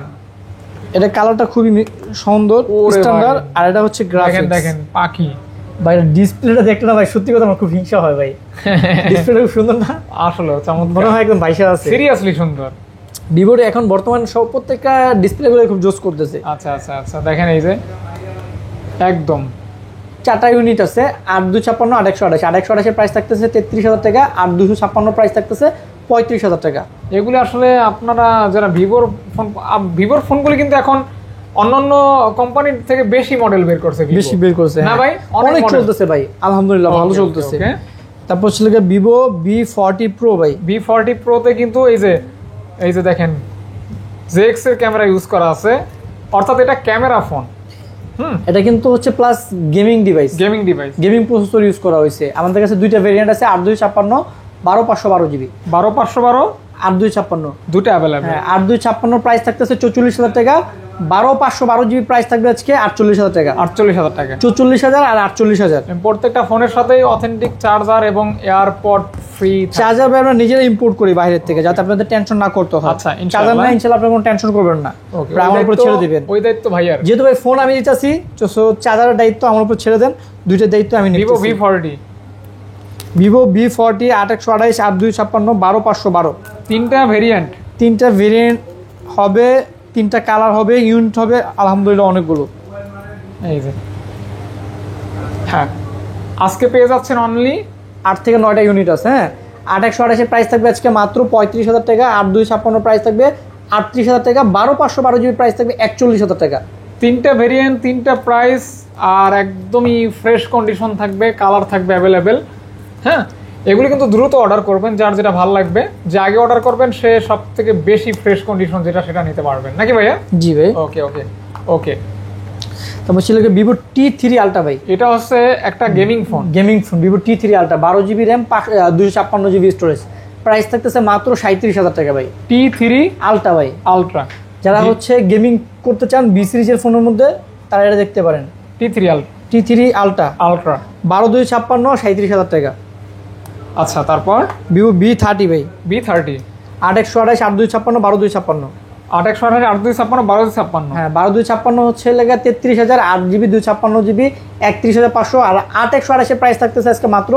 এটা কালারটা খুবই সুন্দর, স্ট্যান্ডার্ড। আর এটা হচ্ছে গ্রাফিক্স, দেখেন পাখি ভাই। ডিসপ্লেটা দেখতে না ভাই, সত্যি কথা আমার খুব হিংসা হয় ভাই, ডিসপ্লেটা খুব সুন্দর না? আসলে চমৎকার, মনে হয় একদম বাইশা আছে, সিরিয়াসলি সুন্দর। ভিভোর এখন বর্তমান সব প্রত্যেকটা ডিসপ্লে গুলো খুব জোস করতেছে। আচ্ছা আচ্ছা আচ্ছা, দেখেন এই যে একদম 4টা ইউনিট আছে, 8/256 8/128। 8/128 এর প্রাইস থাকতেছে 33,000 টাকা। 8/256 প্রাইস থাকতেছে 35,000 টাকা। এগুলি আসলে আপনারা যারা ভিভোর ফোনগুলি কিন্তু এখন অন্যান্য কোম্পানির থেকে বেশি মডেল বের করছে, বেশি বের করছে না ভাই? অনেক চলতেছে ভাই, আলহামদুলিল্লাহ ভালো চলতেছে। তারপর ছিল ভিভো V40 Pro ভাই। V40 Pro তে কিন্তু এই যে দেখেন ZX এর ক্যামেরা ইউজ করা আছে, অর্থাৎ এটা ক্যামেরা ফোন। এটা কিন্তু হচ্ছে plus gaming device, gaming processor use করা হয়েছে। আমাদের কাছে দুইটা ভেরিয়েন্ট আছে, 8/256 12/512GB। 12/512 8/256 দুটো अवेलेबल। হ্যাঁ, 8/256 প্রাইস থাকতেছে 44,000 টাকা। 12/512GB প্রাইস থাকবে আজকে 48,000 টাকা। 48,000 টাকা, 44,000 আর 48,000। প্রত্যেকটা ফোনের সাথেই অথেন্টিক চার্জার এবং এয়ারপড ফ্রি। চার্জার আমরা নিজেরা ইম্পোর্ট করি বাইরের থেকে, যাতে আপনাদের টেনশন না করতে হয়। আচ্ছা, চার্জার না ইনশাআল্লাহ আপনি কোনো টেনশন করবেন না, আমার উপর ছেড়ে দিবেন। ওই দায়িত্ব ভাইয়ার, যেহেতু ভাই ফোন আমি দিতেছি, সো চার্জারের দায়িত্ব আমার উপর ছেড়ে দেন। দুইটা দায়িত্ব আমি নিতেছি। ভিভো V40 8/128 8/256 12/512, তিনটা ভেরিয়েন্ট হবে, তিনটা কালার হবে, ইউনিট হবে, আলহামদুলিল্লাহ অনেকগুলো। এই যে হ্যাঁ, আজকে পেয়ে যাচ্ছেন অনলি 8 থেকে 9টা ইউনিট আছে। হ্যাঁ, 8/128 প্রাইস থাকবে আজকে মাত্র 35,000 টাকা। 8/256 প্রাইস থাকবে 38,000 টাকা। 12/512GB প্রাইস থাকবে 41,000 টাকা। তিনটা ভেরিয়েন্ট, তিনটা প্রাইস, আর একদমই ফ্রেশ কন্ডিশন থাকবে, কালার থাকবে অ্যাভেলেবেল। হ্যাঁ, এগুলো কিন্তু দ্রুত অর্ডার করবেন, যার যেটা ভালো লাগবে। যে আগে অর্ডার করবেন সে সব থেকে বেশি ফ্রেশ কন্ডিশন যেটা সেটা নিতে পারবেন, নাকি ভাইয়া? জি ভাই। ওকে ওকে ওকে। তারপর ছিল ভিভো T3 আলট্রা ভাই। এটা হচ্ছে একটা gaming phone, Vivo T3 ultra, 12GB RAM 256GB storage. Price থাকতেছে মাত্র 37,000 টাকা ভাই। T3 আলট্রা ভাই, আলট্রা। যারা হচ্ছে গেমিং করতে চান B সিরিজের ফোনের মধ্যে, তারা এটা দেখতে পারেন। T3 আলট্রা 12/256 37,000 টাকা। আচ্ছা, তারপর ভিভো V30 ভাই। 8/128 8/256 12/256। 8/128 8/256 12/256। হ্যাঁ, 12/256 হচ্ছে লেগে 33,000। 8GB 256GB 31,500। আর 8/128 প্রাইস থাকতেছে আজকে মাত্র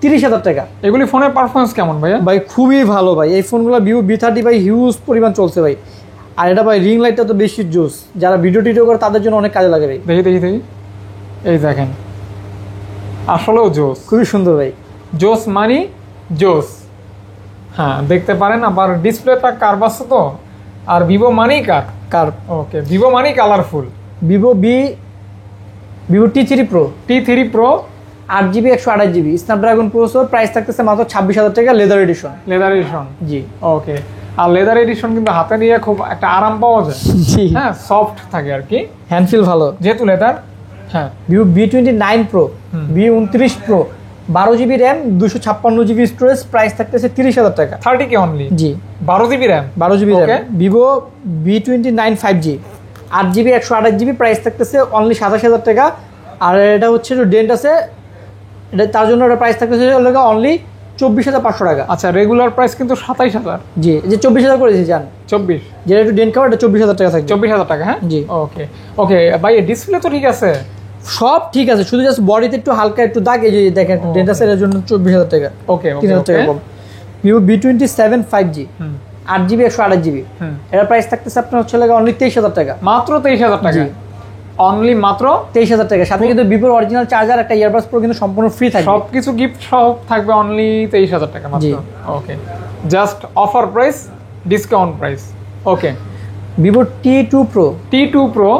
30,000 টাকা। এগুলি ফোনের পারফরমেন্স কেমন ভাইয়া? ভাই খুবই ভালো ভাই, এই ফোনগুলো ভিভো V30 ভাই হিউজ পরিমাণ চলছে ভাই। আর এটা ভাই রিং লাইটটা তো বেশি জোস, যারা ভিডিও টিডিও করে তাদের জন্য অনেক কাজে লাগে ভাই। দেখি এই দেখেন, আসলেও জোস, খুবই সুন্দর ভাই। জোস মানি জোস। হ্যাঁ দেখতে পারেন, আবার ডিসপ্লেটা কার্ভ আছে তো, আর ভিভো মানেই কার ওকে, ভিভো মানেই colourful. Vivo T3 Pro T3 Pro 8GB 128GB Snapdragon processor, price থাকতেছে মাত্র 26,000 টাকা, লেদার এডিশন। লেদার এডিশন, জি ওকে। আর লেদার এডিশন কিন্তু হাতে নিয়ে খুব একটা আরাম পাওয়া যায়, জি হ্যাঁ সফট থাকে আর কি, হ্যান্ড ফিল ভালো। যেহেতু লেদার। হ্যাঁ Vivo V29 Pro V29 Pro 12GB RAM 256GB storage, price থাকতেছে 30,000 টাকা। 30K অনলি, জি 12GB RAM, 12GB Okay. RAM. Vivo V29 5G 8GB 128GB, price থাকতেছে অনলি 27,000 টাকা। আর এটা হচ্ছে যে ডেন্ট আছে, এটা তার জন্য এটা প্রাইস থাকতেছে অনলি 24,500 টাকা। আচ্ছা রেগুলার প্রাইস কিন্তু 27,000। জি যে 24,000 করেছি জান, 24, যেটা একটু ডেন্ট খাওয়া এটা 24,000 টাকা থাকবে। 24,000 টাকা, হ্যাঁ জি ওকে ওকে। ভাই ডিসপ্লে তো ঠিক আছে, সব ঠিক আছে, শুধু জাস্ট বডিতে একটু হালকা একটু দাগ, এই যে দেখেন একটু ডেন্ট আছে, এর জন্য 24,000 টাকা। ওকে ওকে 3,000 টাকা কম। Vivo V27 5G 8GB 128GB, এর প্রাইস থাকতেছে আপনার হচ্ছে অনলি 23,000 টাকা। মাত্র 23,000 টাকা, অনলি মাত্র 23,000 টাকা। সাথে কিন্তু ভিভোর অরিজিনাল চার্জার, একটা ইয়ারবাডস প্রো কিন্তু সম্পূর্ণ ফ্রি থাকবে। সবকিছু গিফট সহ থাকবে অনলি 23,000 টাকা মাত্র। Okay, just offer price, discount price. Okay, Vivo T2 Pro T2 Pro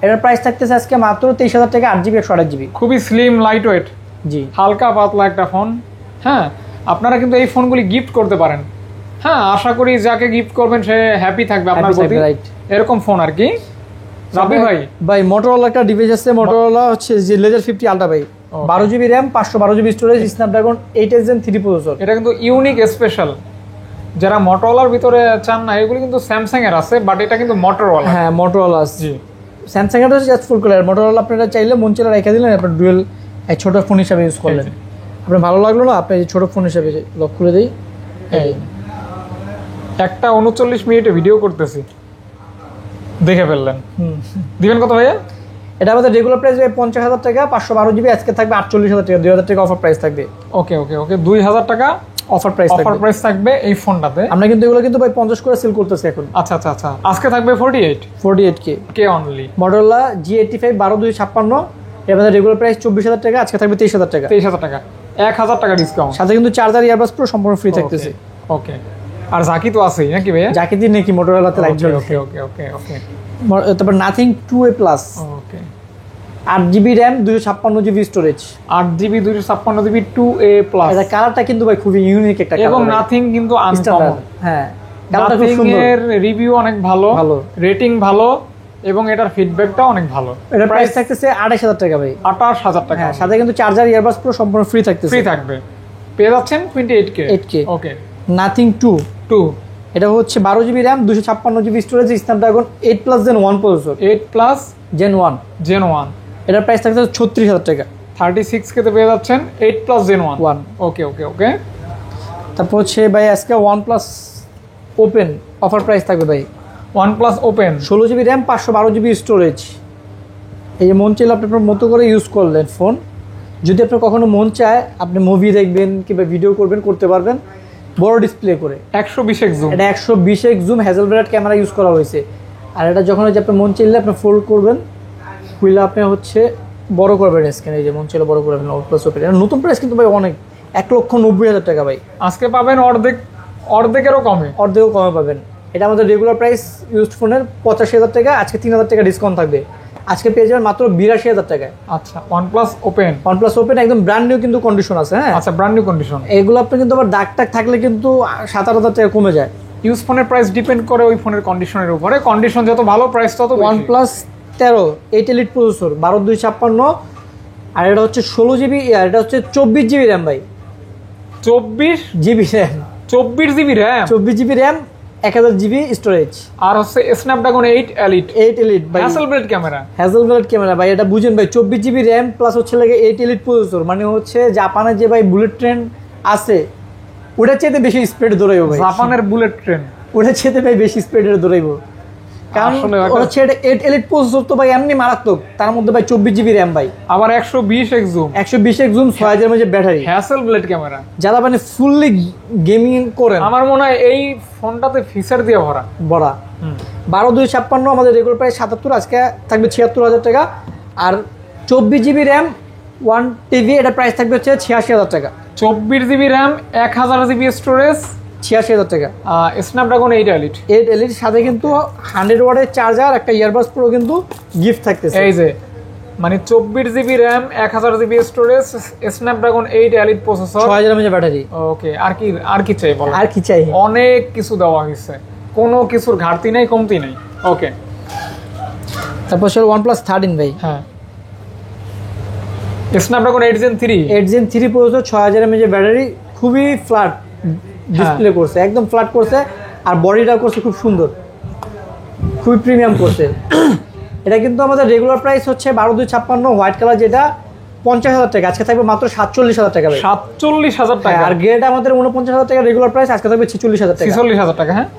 এর প্রাইস থাকতেছে আজকে মাত্র 23,000 টাকা, 8GB 128GB। খুবই স্লিম লাইট ওয়েট, জি হালকা পাতলা একটা ফোন। হ্যাঁ আপনারা কিন্তু এই ফোনগুলি গিফট করতে পারেন। হ্যাঁ আশা করি যাকে গিফট করবেন সে হ্যাপি থাকবে আপনার প্রতি, এরকম ফোন আর কি। রাবি ভাই মোটরোলা একটা ডিভাইস আছে, মোটরোলা হচ্ছে যে লেজার 50 আলট্রা ভাই, 12GB RAM 512GB storage, Snapdragon 8 Gen 3 processor. এটা কিন্তু ইউনিক স্পেশাল, যারা মোটরোলার ভিতরে চান না, এগুলি কিন্তু স্যামসাং এর আছে, বাট এটা কিন্তু মোটরোলা। হ্যাঁ মোটরোলা আছে, জি স্যামসাং এর হচ্ছে জাস্ট ফুল কালার, মোটরোলা আপনারা চাইলে মন চাইলে রেখে দিলেন, আপনার ডুয়েল এই ছোট ফোন হিসাবে ইউজ করলেন, আপনার ভালো লাগলো না, আপনি ছোট ফোন হিসাবে লক করে দেই। একটা 39 মিনিটে ভিডিও করতেছি, দেখে ফেললেন। দিবেন কত ভাইয়া? এটা আমাদের রেগুলার প্রাইস 50,000 টাকা, 512GB, আজকে থাকবে 48,000 টাকা, 2,000 টাকা অফার প্রাইস থাকবে। ওকে ওকে ওকে, 2,000 টাকা অফার প্রাইস থাকবে। অফার প্রাইস থাকবে এই ফোনটাতে। আমরা কিন্তু এগুলো কিন্তু ভাই 50 করে সেল করতেছি এখন। আচ্ছা আচ্ছা আচ্ছা, আজকে থাকবে 48K কে অনলি। মটোরোলা G85 12256, এর আমাদের রেগুলার প্রাইস 24,000 টাকা, আজকে থাকবে 23,000 টাকা। 23,000 টাকা, 1,000 টাকা ডিসকাউন্ট, সাথে কিন্তু চার্জার ইয়ারবাডস পুরো সম্পূর্ণ ফ্রি থাকতেছে। ওকে, আর জাকি তো আছেই নাকি ভাইয়া? জাকি দিন নাকি মোটরোলাতে লাইট জ্বলে। ওকে ওকে ওকে ওকে, তারপর নাথিং 2A প্লাস, ওকে 8GB RAM 256GB storage, 8GB 256GB 2A plus. এটা কালারটা কিন্তু ভাই খুবই ইউনিক একটা কালার, এবং নাথিং কিন্তু আনকমন। হ্যাঁ কালারটা খুব নাথিং সুন্দর, এর রিভিউ অনেক ভালো, রেটিং ভালো, এবং এটার ফিডব্যাকটা অনেক ভালো। এটার প্রাইস থাকতেছে 28,000 টাকা ভাই, 28,000 টাকা। হ্যাঁ সাথে কিন্তু চার্জার ইয়ারবাডস পুরো সম্পূর্ণ ফ্রি থাকতেছে, ফ্রি থাকবে, পেয়ে যাচ্ছেন 28K। ওকে, নাথিং 2 এটা হচ্ছে 12GB RAM 256GB storage, Snapdragon 8+ Gen 1 processor, 8+ Gen 1। এটার প্রাইস থাকছে 36,000 টাকা, 36K তে পেয়ে যাচ্ছেন 8+ Gen 1। ওকে ওকে ওকে, তারপর হচ্ছে ভাই আজকে OnePlus ওপেন অফার প্রাইস থাকবে ভাই, OnePlus open 16GB RAM 512GB storage. এই যে মন চাইলে আপনি আপনার মতো করে ইউজ করলেন ফোন, যদি আপনার কখনো মন চায় আপনি মুভি দেখবেন কিংবা ভিডিও করবেন, করতে পারবেন বড় ডিসপ্লে করে। 120x জুম, এটা 120x জুম হ্যাজেলব্লাড ক্যামেরা ইউজ করা হয়েছে। আর এটা যখন হচ্ছে আপনার মন চাইলে আপনি ফোল্ড করবেন, খুলে আপনি হচ্ছে বড় করবেন স্ক্রিন, এই যে মন চাইলে বড় করবেন। OnePlus ওপেন এটা নতুন প্রাইস কিন্তু ভাই অনেক, 1,90,000 টাকা ভাই, আজকে পাবেন অর্ধেকেরও কমে, অর্ধেকও কমে পাবেন। এটা আমাদের রেগুলার প্রাইস ইউজড ফোনের 85,000 টাকা, আজকে 3,000 টাকা ডিসকাউন্ট থাকবে, আজকে পেয়ে যাবেন মাত্র 82,000 টাকায়। আচ্ছা OnePlus ওপেন একদম ব্র্যান্ড নিউ কিন্তু কন্ডিশন আছে। হ্যাঁ আচ্ছা, ব্র্যান্ড নিউ কন্ডিশন। এগুলো আপনি কিন্তু আবার দাগ টাগ থাকলে কিন্তু 7,000 টাকা কমে যায়। ইউজ ফোনের প্রাইস ডিপেন্ড করে ওই ফোনের কন্ডিশনের উপরে, কন্ডিশন যত ভালো প্রাইস তত বেশি। OnePlus 13 8 এলিট প্রসেসর 12256, আর এটা হচ্ছে 16GB, আর এটা হচ্ছে 24GB র্যাম ভাই, 24GB RAM, 24GB RAM, 24GB RAM 1000GB storage, আর হচ্ছে স্ন্যাপড্রাগন 8 এলিট ভাই, হ্যাসেলব্লেড ক্যামেরা ভাই। এটা বুঝেন ভাই, 24GB র্যাম প্লাস হচ্ছে লাগে 8 এলিট প্রসেসর, মানে হচ্ছে জাপানের যে ভাই বুলেট ট্রেন আছে ওটার চাইতে বেশি স্পিড দৌড়াইব ভাই, জাপানের বুলেট ট্রেন ওটার চাইতে ভাই বেশি স্পিডে দৌড়াইব, কারণ হচ্ছে এটা 8 এলিট প্রসেসর তো ভাই এমনি মারাত্মক, তার মধ্যে ভাই 24GB র্যাম ভাই, আবার 120x zoom, 120x zoom, 6000 mAh battery, Hasselblad camera. যারা মানে ফুললি গেমিং করেন, আমার মনে হয় এই ফোনটাতে ফিচার দিয়ে ভরা। 12256 আমাদের রেগুলার প্রাইস 77, আজকে থাকবে 76,000 টাকা। আর 24GB র্যাম 1TB এটা প্রাইস থাকবে হচ্ছে 86,000 টাকা। 24GB র্যাম 1000GB স্টোরেজ ৮৬,০০০ টাকা। Snapdragon 8 elite. 8 এলিট সাথে কিন্তু 100 ওয়াটের চার্জার, একটা ইয়ারবাডস প্রো কিন্তু গিফট থাকতেছে। এই যে মানে 24 GB RAM, 1000 GB storage, Snapdragon 8 elite processor, 6000 mAh battery. Okay, আর কি চাই বলো? আর কি চাই? অনেক কিছু দেওয়া হয়েছে, কোনো কিছুর ঘাটতি নাই, কমতি নাই। ওকে, তারপর ছিল OnePlus 13 ভাই। হ্যাঁ, Snapdragon 8 Gen 3। 8 Gen 3 processor, 6000 mAh battery, খুবই ফ্ল্যাট ডিসপ্লে করছে, একদম ফ্ল্যাট করছে। আর বডিটা করছে খুব সুন্দর, খুবই প্রিমিয়াম করছে। এটা কিন্তু আমাদের রেগুলার প্রাইস হচ্ছে 12256 হোয়াইট কালার, যেটা 50,000 টাকা, আজকে থাকবে মাত্র 47,000 টাকা। 47,000 টাকা। আর গ্রেটা আমাদের 49,000 টাকা রেগুলার প্রাইস, আজকে থাকবে 46,000 টাকা। 46,000 টাকা, হ্যাঁ,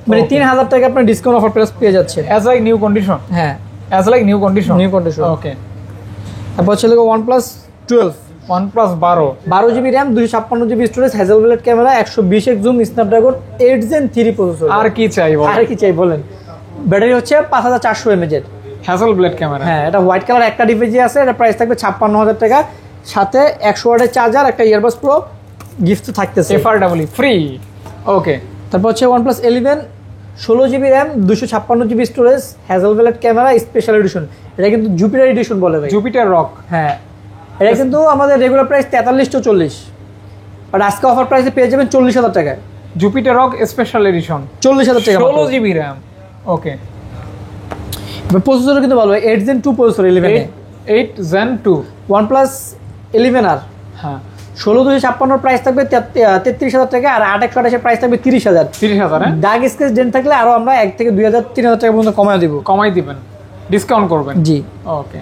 মানে 3,000 টাকা আপনার ডিসকাউন্ট অফার প্রাইস পেয়ে যাচ্ছে। As like new condition. হ্যাঁ, as like new condition. New condition. Okay, তারপর ছিল OnePlus 12। OnePlus 12। 12 GB RAM, 256 GB storage, Hasselblad camera, 120x zoom, Snapdragon 8 Gen 3 processor. আর কি চাই বল? আর কি চাই বলেন? ব্যাটারি হচ্ছে 5400 mAh এর। হ্যাজেলব্লেড ক্যামেরা। হ্যাঁ, এটা হোয়াইট কালার একটা ডিভাইসই আছে। এটা প্রাইস থাকবে 56,000 টাকা, সাথে 100 ওয়াটের চার্জার, একটা ইয়ারবাডস প্রো গিফট থাকতেছে, এফআরডব্লিউ ফ্রি। ওকে, তারপর হচ্ছে OnePlus 11, 16 GB RAM, 256 GB storage, Hasselblad camera, special edition. এটা কিন্তু জুপিটার এডিশন বলে ভাই, জুপিটার রক। হ্যাঁ, এটা কিন্তু আমাদের রেগুলার প্রাইস 4340, বাট আজকে অফার প্রাইসে পেয়ে যাবেন 40,000 টাকায়। জুপিটার রক স্পেশাল এডিশন, 40,000 টাকা, 16 জিবি র্যাম। ওকে, প্রসেসর কিন্তু ভালো, 8 Gen 2 প্রসেসর 11 এ। 8 Gen 2 OnePlus 11R, হ্যাঁ, 16,256 প্রাইস থাকবে 33,000 টাকা, আর 8/128 প্রাইস থাকবে 30,000। 30,000। হ্যাঁ, দাগ স্কেচ ডেন্ট থাকলে আরো আমরা 1 থেকে 2,000 3,000 টাকা পর্যন্ত কমায় দিব। কমাই দিবেন, ডিসকাউন্ট করবেন। জি, ওকে,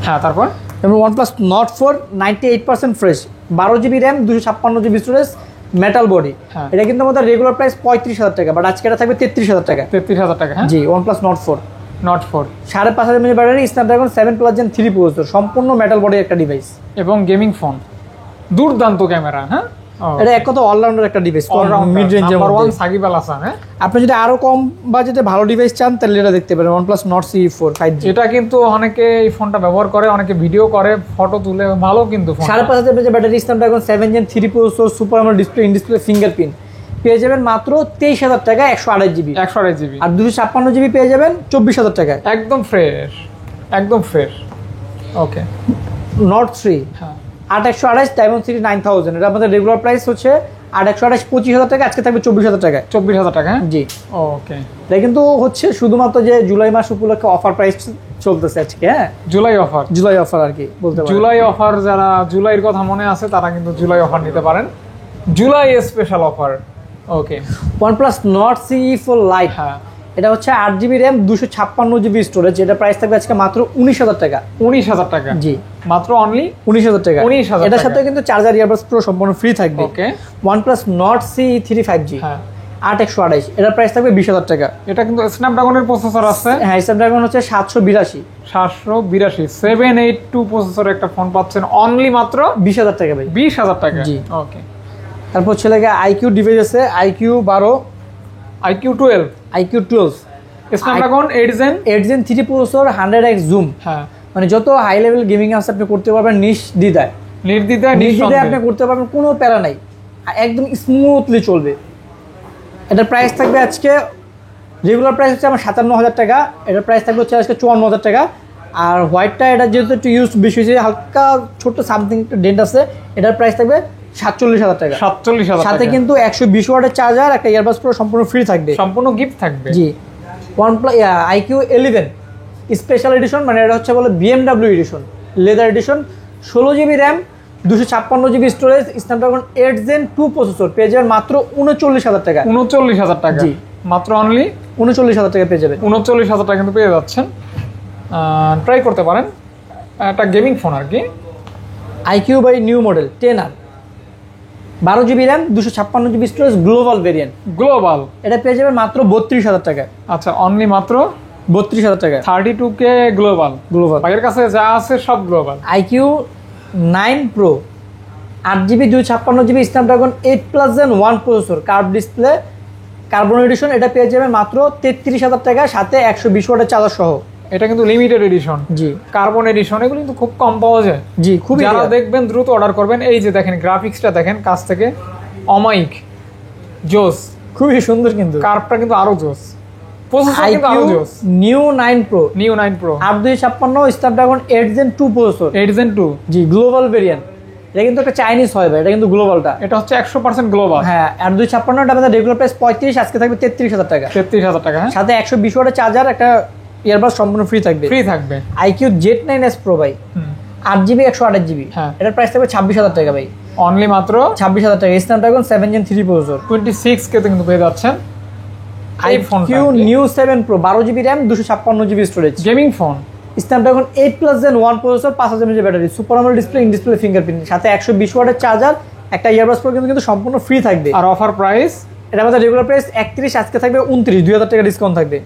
হ্যাঁ, তারপর এবং OnePlus Nord 4 98% fresh, 12 GB RAM, 256 GB storage, metal body. হ্যাঁ। এটা কিন্তু আমাদের রেগুলার প্রাইস 35,000 টাকা, বাট আজকে এটা থাকবে 33,000 টাকা। 33,000 টাকা। হ্যাঁ, জি, OnePlus Nord 4, not 4 5,500 mAh battery, Snapdragon 7+ Gen 3 processor, সম্পূর্ণ মেটাল বডি একটা ডিভাইস এবং গেমিং ফোন, দুর্দান্ত ক্যামেরা। হ্যাঁ, এটা এক কথা অলরাউন্ডার একটা ডিভাইস, মিড রেঞ্জের নাম্বার মধ্যে। 1 সাকিব আল হাসান। হ্যাঁ, আপনি যদি আরো কম বাজেটে ভালো ডিভাইস চান তাহলে এটা দেখতে পারেন, OnePlus Nord CE4 5G। এটা কিন্তু অনেকে এই ফোনটা ব্যবহার করে, অনেকে ভিডিও করে, ফটো তুলে, ভালো কিন্তু phone. 5,500 mAh battery, Snapdragon 7 Gen 3 processor, super AMOLED display, in display fingerprint, পেয়ে যাবেন মাত্র 23,000 টাকা, 128 জিবি। 128 জিবি। আর 256 জিবি পেয়ে যাবেন 24,000 টাকায়। একদম ফ্রেশ, একদম ফ্রেশ। ওকে, Nord 3 হ্যাঁ, 8/128 Dimensity 9000, এটা আমাদের রেগুলার প্রাইস হচ্ছে 8/128 25,000 টাকা, আজকে থাকবে 24,000 টাকায়। 24,000 টাকা। হ্যাঁ, জি, ওকে। এটা কিন্তু হচ্ছে শুধুমাত্র যে জুলাই মাস উপলক্ষে অফার প্রাইস চলতেছে আজকে। হ্যাঁ, জুলাই অফার, জুলাই অফার আর কি বলতে পারেন। জুলাই অফার, যারা জুলাইয়ের কথা মনে আছে তারা কিন্তু জুলাই অফার নিতে পারেন, জুলাই স্পেশাল অফার। ওকে, OnePlus Nord CE4 Lite, হ্যাঁ, এটা হচ্ছে 8 জিবি র্যাম, 256 জিবি স্টোরেজ, এটা প্রাইস থাকবে আজকে মাত্র 19,000 টাকা। 19,000 টাকা। জি, মাত্র অনলি 19,000 টাকা। 19,000 এটার টাকা। সাথে কিন্তু চার্জার, ইয়ারবাডস প্রো সম্পূর্ণ ফ্রি থাকবে। ওকে, OnePlus Nord CE3 5G, হ্যাঁ, 8/128, এটার প্রাইস থাকবে 20,000 টাকা। এটা কিন্তু স্ন্যাপড্রাগনের প্রসেসর আছে। হ্যাঁ, স্ন্যাপড্রাগন হচ্ছে 782, 782 782 প্রসেসরের একটা ফোন পাচ্ছেন অনলি মাত্র 20,000 টাকা ভাই। 20,000 টাকা। জি। ওকে, তারপর হচ্ছে লাগে IQ ডিভাইস আছে, IQ 12, IQ 12, IQ 12, Snapdragon 8 Gen। 8 Gen 3 processor, 100x zoom, হ্যাঁ, মানে যত হাই লেভেল গেমিং আছে আপনি করতে পারবেন নির্দ্বিধায়। নির্দ্বিধায়, নির্দ্বিধায় আপনি নিঃসন্দেহে। করতে পারবেন, কোনো প্যারা নাই, আর একদম স্মুথলি চলবে। এটার প্রাইস থাকবে আজকে রেগুলার প্রাইস হচ্ছে আমার 57,000 টাকা, এটার প্রাইস থাকবে হচ্ছে আজকে 54,000 টাকা। আর হোয়াইটটা এটা যেহেতু একটু ইউজ বেশি হয়েছে, হালকা ছোট্ট সামথিং ডেন্ট আছে, এটার প্রাইস থাকবে 47,000 টাকা। 47,000 সাথে টাকা। কিন্তু 120 ওয়াটের চার্জার, একটা ইয়ারবাডস প্রো সম্পূর্ণ ফ্রি থাকবে। সম্পূর্ণ গিফট থাকবে। জি, OnePlus IQ 11 স্পেশাল এডিশন, মানে এটা হচ্ছে বলে BMW edition, leather edition, 16 GB RAM, 256 GB storage, Snapdragon 8 Gen 2 processor, পেয়ে যাবেন মাত্র 39,000 টাকা। 39,000 টাকা। জি, মাত্র অনলি 39,000 টাকা পেয়ে যাবেন। 39,000 টাকা কিন্তু পেয়ে যাচ্ছেন। ট্রাই করতে পারেন, একটা গেমিং ফোন আর কি। IQ by new model 10R, 12 GB RAM, 256 GB storage, global variant, global, এটা পেয়ে যাবেন মাত্র 32,000 টাকা। আচ্ছা, অনলি মাত্র 32,000 টাকা 32K গ্লোবাল। গ্লোবাল। ভাইয়ের কাছে যা আছে সব global. IQ 9 Pro, 8 GB 256 GB, Snapdragon 8+ Gen 1 processor, curve display, carbon addition, এটা পেয়ে যাবেন মাত্র 33,000 টাকা, সাথে 120 ওয়াটের চার্জার সহ। এটা কিন্তু লিমিটেড এডিশন, জি, কার্বন এডিশন, এগুলো কিন্তু খুব কম পাওয়া যায়। জি, খুবই যারা rare। দেখবেন দ্রুত অর্ডার করবেন। এই যে দেখেন গ্রাফিক্সটা দেখেন কাছ থেকে, অমাইক জোস, খুবই সুন্দর কিন্তু। কার্ভটা কিন্তু আরো জোস, প্রসেসর কিন্তু আরো জোস। New 9 pro, new 9 pro 8256 Snapdragon 8 Gen 2 processor, 8 Gen 2। জি, গ্লোবাল ভেরিয়েন্ট। এটা কিন্তু একটা চাইনিজ হয় ভাই, এটা কিন্তু গ্লোবালটা। এটা হচ্ছে 100% গ্লোবাল। হ্যাঁ, 8256 আমাদের রেগুলার প্রাইস 35, আজকে থাকবে 33,000 টাকা। 33,000 টাকা। হ্যাঁ, সাথে 120 ওয়াটের চার্জার, একটা ইয়ারবাস সম্পূর্ণ ফ্রি থাকবে। ফ্রি থাকবে। IQ Z9s Pro ভাই, 8GB 128GB, হ্যাঁ, এটার প্রাইস থাকবে 26,000 টাকা ভাই। অনলি মাত্র 26,000 টাকা। স্ন্যাপড্রাগন 7 Gen 3 প্রসেসর, 26K তে কিন্তু পেয়ে যাচ্ছেন এই ফোনটা। IQ Neo 7 Pro, 12GB RAM, 256GB storage, gaming phone. Snapdragon 8+ Gen 1 processor, 5000 mAh battery, super AMOLED display, in display fingerprint, সাথে 120 ওয়াটের চার্জার, একটা ইয়ারবাস প্রো কিন্তু সম্পূর্ণ ফ্রি থাকবে। আর অফার প্রাইস, এটা আমাদের রেগুলার প্রাইস 31, আজকে থাকবে 29, 2000 টাকা ডিসকাউন্ট থাকবে।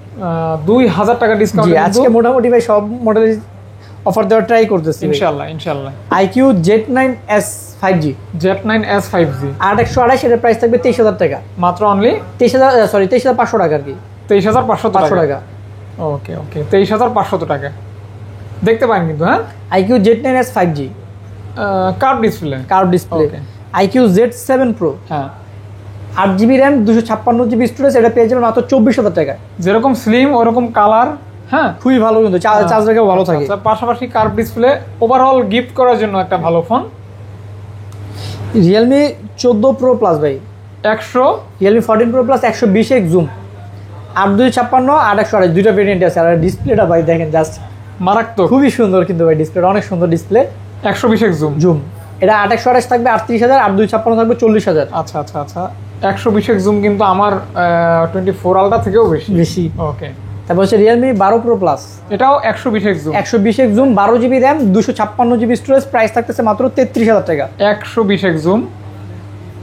2000 টাকা ডিসকাউন্ট। জি, আজকে মোটামুটি ভাই সব মডেল অফার দেওয়ার ট্রাই করতেছি ইনশাআল্লাহ ইনশাআল্লাহ। IQ Z9s 5G, Z9s 5G 8128, এটার প্রাইস থাকবে 23,000 টাকা। মাত্র অনলি 23,500 টাকা আর কি, 23,500 500 টাকা। ওকে ওকে, 23,500 টাকা দেখতে পারেন কিন্তু। হ্যাঁ, IQ Z9s 5G, curve display, curve display. Okay. IQ Z7 Pro, হ্যাঁ, 8GB RAM, 256GB স্টোরেজ, এটা পেয়ে যাবেন মাত্র 24,000 টাকা। যেরকম স্লিম ওরকম কালার। হ্যাঁ, খুবই ভালো কিন্তু, চার্জ রেখেও ভালো থাকে। আচ্ছা, পাশাপাশি কার্ভ ডিসপ্লে, ওভারঅল গিফট করার জন্য একটা ভালো ফোন। Realme 14 Pro Plus ভাই, 100, Realme 14 Pro Plus 120x zoom, 8256, 8128, দুইটা ভেরিয়েন্ট আছে। আর ডিসপ্লেটা ভাই দেখেন জাস্ট মারাত্মক, খুবই সুন্দর কিন্তু ভাই, ডিসপ্লেটা অনেক সুন্দর ডিসপ্লে। 120x zoom. জুম, এটা 8128 থাকবে 38,000, 8256 থাকবে 40,000। আচ্ছা আচ্ছা আচ্ছা, 120x জুম কিন্তু আমার 24 আলট্রা থেকেও বেশি বেশি। ওকে, তারপর হচ্ছে Realme 12 Pro Plus, এটাও 120x zoom, 120x zoom, 12GB RAM, 256GB storage, price থাকতেছে মাত্র 33,000 টাকা। 120x জুম,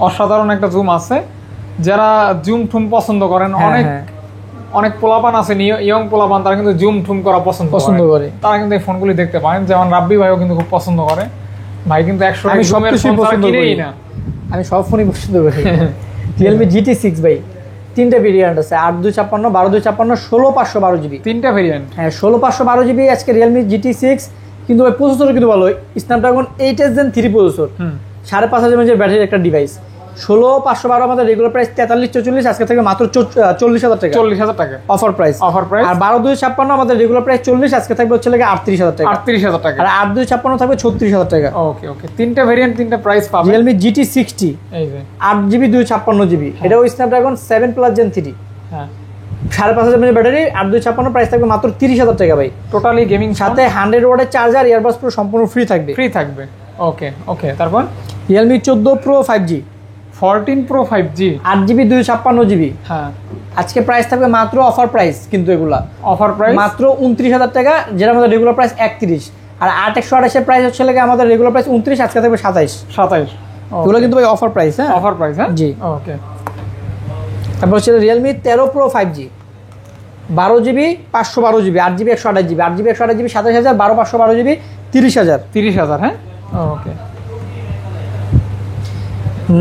অসাধারণ একটা জুম আছে। যারা জুম টুম পছন্দ করেন, অনেক অনেক পোলাপান আছে, ইয়ং পোলাপান, তারা কিন্তু জুম টুম করা পছন্দ করে, তারা কিন্তু এই ফোনগুলি দেখতে পারেন। যেমন রাব্বি ভাইও কিন্তু খুব পছন্দ করে, ভাই কিন্তু 100x জুমের ফোন ছাড়া কিনেই না। আমি সব ফোনই পছন্দ করি। Realme GT6 ভাই, তিনটা ভেরিয়েন্ট আছে, 8256, 12256, 16512GB, তিনটা ভেরিয়েন্ট। হ্যাঁ, 16512GB আজকে Realme GT6 কিন্তু ভাই প্রসেসর কিন্তু ভালো, Snapdragon 8s Gen 3 processor, 5500 mAh ব্যাটারির একটা ডিভাইস। 16512 আমাদের রেগুলার প্রাইস 4344, আজকে থেকে মাত্র 40,000 টাকা। 40,000 টাকা অফার প্রাইস। Offer price. আর 12256 আমাদের রেগুলার প্রাইস 40, আজকে থাকবে হচ্ছে লাগে 38,000 টাকা। 38,000 টাকা। আর 8256 থাকবে 36,000 টাকা। ওকে ওকে, তিনটা ভেরিয়েন্ট, তিনটা প্রাইস পাবেন। Realme GT60, এই যে 8GB 256GB, এটাও স্ন্যাপড্রাগন 7+ Gen 3, হ্যাঁ, 5500 mAh ব্যাটারি, 8256, প্রাইস থাকবে মাত্র 30,000 টাকা ভাই। টোটালি গেমিং, সাথে 100 ওয়াটের চার্জার, ইয়ারবাস পুরো সম্পূর্ণ ফ্রি থাকবে। ফ্রি থাকবে। ওকে ওকে, তারপর Realme 14 Pro 5G, 14 Pro 5G, 8GB 256GB, হ্যাঁ, আজকে প্রাইস থাকবে মাত্র অফার প্রাইস কিন্তু এগুলা অফার প্রাইস মাত্র 29,000 টাকা, যেটা আমাদের রেগুলার প্রাইস 31। আর 8128 এর প্রাইস হচ্ছে লাগে আমাদের রেগুলার প্রাইস 29, আজকে থাকবে 27। 27, এগুলো কিন্তু ভাই অফার প্রাইস। হ্যাঁ, অফার প্রাইস। হ্যাঁ, জি। ওকে, তারপর হচ্ছে Realme 13 Pro 5G, 12GB 512GB, 8GB 128GB, 8GB 128GB 27,000, 12 512GB 30,000। 30,000। হ্যাঁ, ওকে।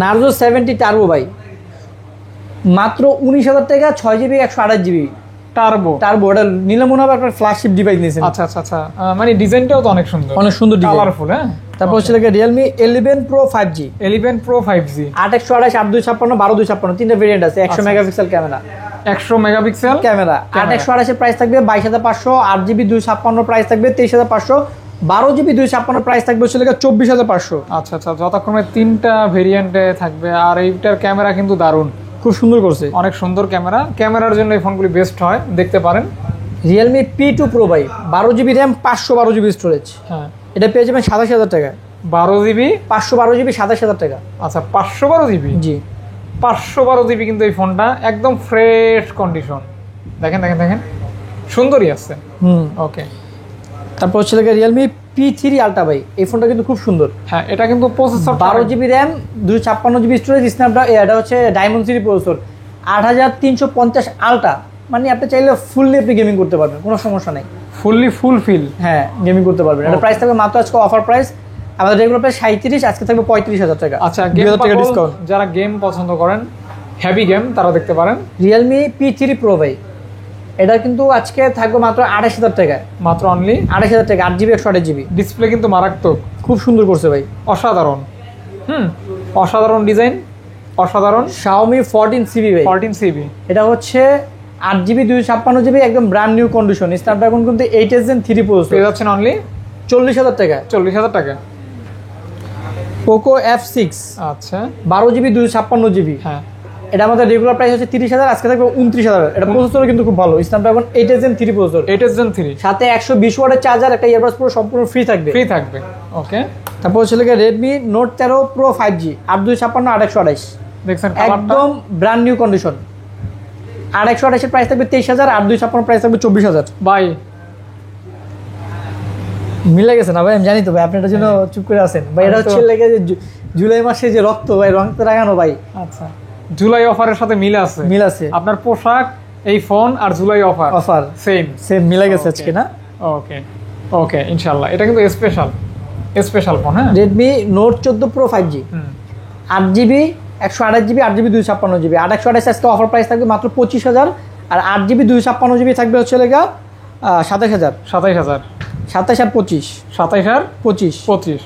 Narzo 70 টার্বো ভাই, মাত্র 19,000 টাকা, 6GB 128GB টার্বো। টার্বো, এটা নিলে মনে হবে আপনার ফ্ল্যাগশিপ ডিভাইস নিয়েছেন। আচ্ছা আচ্ছা আচ্ছা, মানে ডিজাইনটাও তো অনেক সুন্দর, অনেক সুন্দর ডিজাইন, কালারফুল। হ্যাঁ, তারপর হচ্ছে লাগে Realme 11 Pro 5G, 11 Pro 5G, 8/128, 8/256, 12/256, তিনটা ভেরিয়েন্ট আছে। 100 মেগাপিক্সেল ক্যামেরা, 100 মেগাপিক্সেল ক্যামেরা। 8/128 এর প্রাইস থাকবে 22,500, 8GB 256 প্রাইস থাকবে 23,500, 12GB 256 প্রাইস থাকবে হচ্ছে 24,500। আচ্ছা আচ্ছা, যথাক্রমে তিনটা ভেরিয়েন্টে থাকবে। আর এইটার ক্যামেরা কিন্তু দারুণ, খুব সুন্দর করছে, অনেক সুন্দর ক্যামেরা। ক্যামেরার জন্য এই ফোনগুলি বেস্ট হয়, দেখতে পারেন। Realme P2 Pro ভাই, 12GB RAM, 512GB স্টোরেজ, হ্যাঁ, এটা পেয়ে যাবেন 27,000 টাকা। 12GB, 512GB 27,000 টাকা। আচ্ছা, 512GB, জি, 512GB কিন্তু এই ফোনটা একদম ফ্রেশ কন্ডিশন। দেখেন দেখেন দেখেন, সুন্দরই আছে। ওকে, তারপর হচ্ছে Realme P3 Ultra ভাই, এই ফোনটা কিন্তু খুব সুন্দর। হ্যাঁ, এটা কিন্তু processor 12GB RAM, 256GB storage, Snapdragon, এটা হচ্ছে ডায়মন্ড সিরিজ প্রসেসর, 8350 আলট্রা, মানে আপনি চাইলে ফুললি আপনি গেমিং করতে পারবেন, কোনো সমস্যা নেই। ফুলফিল, হ্যাঁ, গেমিং করতে পারবেন। এটা প্রাইস থাকবে মাত্র আজকে অফার প্রাইস, আমাদের রেগুলার প্রাইস 37, আজকে থাকবে 35,000 টাকা। আচ্ছা, 2,000 টাকা ডিসকাউন্ট। যারা গেম পছন্দ করেন, হেভি গেম, তারা দেখতে পারেন Realme P3 Pro ভাই, এটা কিন্তু আজকে থাকবে মাত্র 28,000 টাকায়, মাত্র অনলি 28,000 টাকা, 8GB 128GB। ডিসপ্লে কিন্তু মারাত্মক, খুব সুন্দর করছে ভাই, অসাধারণ। অসাধারণ ডিজাইন, অসাধারণ Xiaomi 14CB ভাই 14CB, এটা হচ্ছে 8GB 256GB একদম ব্র্যান্ড নিউ কন্ডিশন। স্ন্যাপড্রাগন কিন্তু 8 Gen 3 প্রসেসর, পেয়ে যাচ্ছেন অনলি 40,000 টাকা। 40,000 টাকা। পোকো F6 আচ্ছা 12GB 256GB, হ্যাঁ, এটা আমাদের রেগুলার প্রাইস হচ্ছে 30,000, আজকে থাকবে 29,000। এটা প্রসেসর কিন্তু খুব ভালো, স্ন্যাপড্রাগন 8 Gen 3 প্রসেসর, 8 Gen 3 সাথে 120 ওয়াটের চার্জার, একটা ইয়ারবাডস পুরো সম্পূর্ণ ফ্রি থাকবে। ফ্রি থাকবে। ওকে, তারপর হচ্ছে Redmi Note 13 Pro 5G 8256 8128, দেখছেন কালারটা একদম ব্র্যান্ড নিউ কন্ডিশন। 8128 এর প্রাইস থাকবে 23,000, 8256 প্রাইস থাকবে 24,000। ভাই মিলে গেছে না ভাই? আমি জানি তো ভাই, আপনি এটার জন্য চুপ করে আছেন ভাই। এটা হচ্ছে লেগে যে জুলাই মাসে যে রক্ত ভাই, রক্ত রাগানো ভাই। আচ্ছা, জুলাই অফারের সাথে মিল আছে, মিল আছে। আপনার পোশাক, এই ফোন আর জুলাই অফার অফার সেম মিলে গেছে আজকে না? ওকে ওকে, ইনশাআল্লাহ। এটা কিন্তু স্পেশাল ফোন। হ্যাঁ, Redmi Note 14 Pro 5G 8GB 128GB 8GB 256GB, 828 আজকে অফার প্রাইস থাকবে মাত্র 25,000, আর 8GB 256GB থাকবে হচ্ছে লেগা 27,000। 27,000, 27 আর 25, 27 আর 25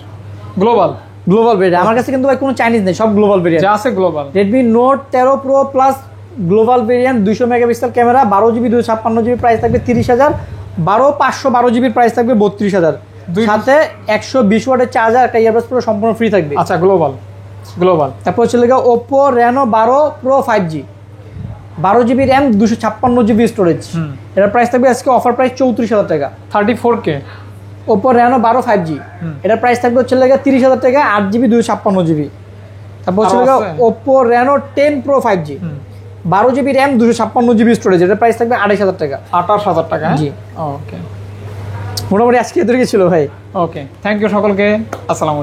গ্লোবাল ভেরিয়েন্ট। আমার কাছে কিন্তু ভাই কোনো চাইনিজ নেই, সব গ্লোবাল ভেরিয়েন্ট যা আছে global. Redmi Note 13 Pro Plus global variant, 200 megapixel camera, 12GB 256GB price থাকবে 30,000, 512GB প্রাইস থাকবে 32,000, সাথে 120 ওয়াটের চার্জার, একটা ইয়ারবাডস পুরো সম্পূর্ণ ফ্রি থাকবে। আচ্ছা, গ্লোবাল। তারপর হচ্ছে Oppo Reno 12 Pro 5G 12GB RAM 256GB storage, এটার প্রাইস থাকবে আজকে অফার প্রাইস 34,000 টাকা। 34K Oppo Reno 12 5G, এটার প্রাইস থাকবে হচ্ছে 30,000 টাকা, 8GB 256GB। তারপর হচ্ছে Oppo Reno 10 Pro 5G 12GB RAM 256GB storage, এটার প্রাইস থাকবে 28,000 টাকা। 28,000 টাকা। জি, ওকে, মোটামুটি আজকে এদেরকে ছিল ভাই। ওকে, থ্যাংক ইউ সকলকে, আসসালামু আলাইকুম।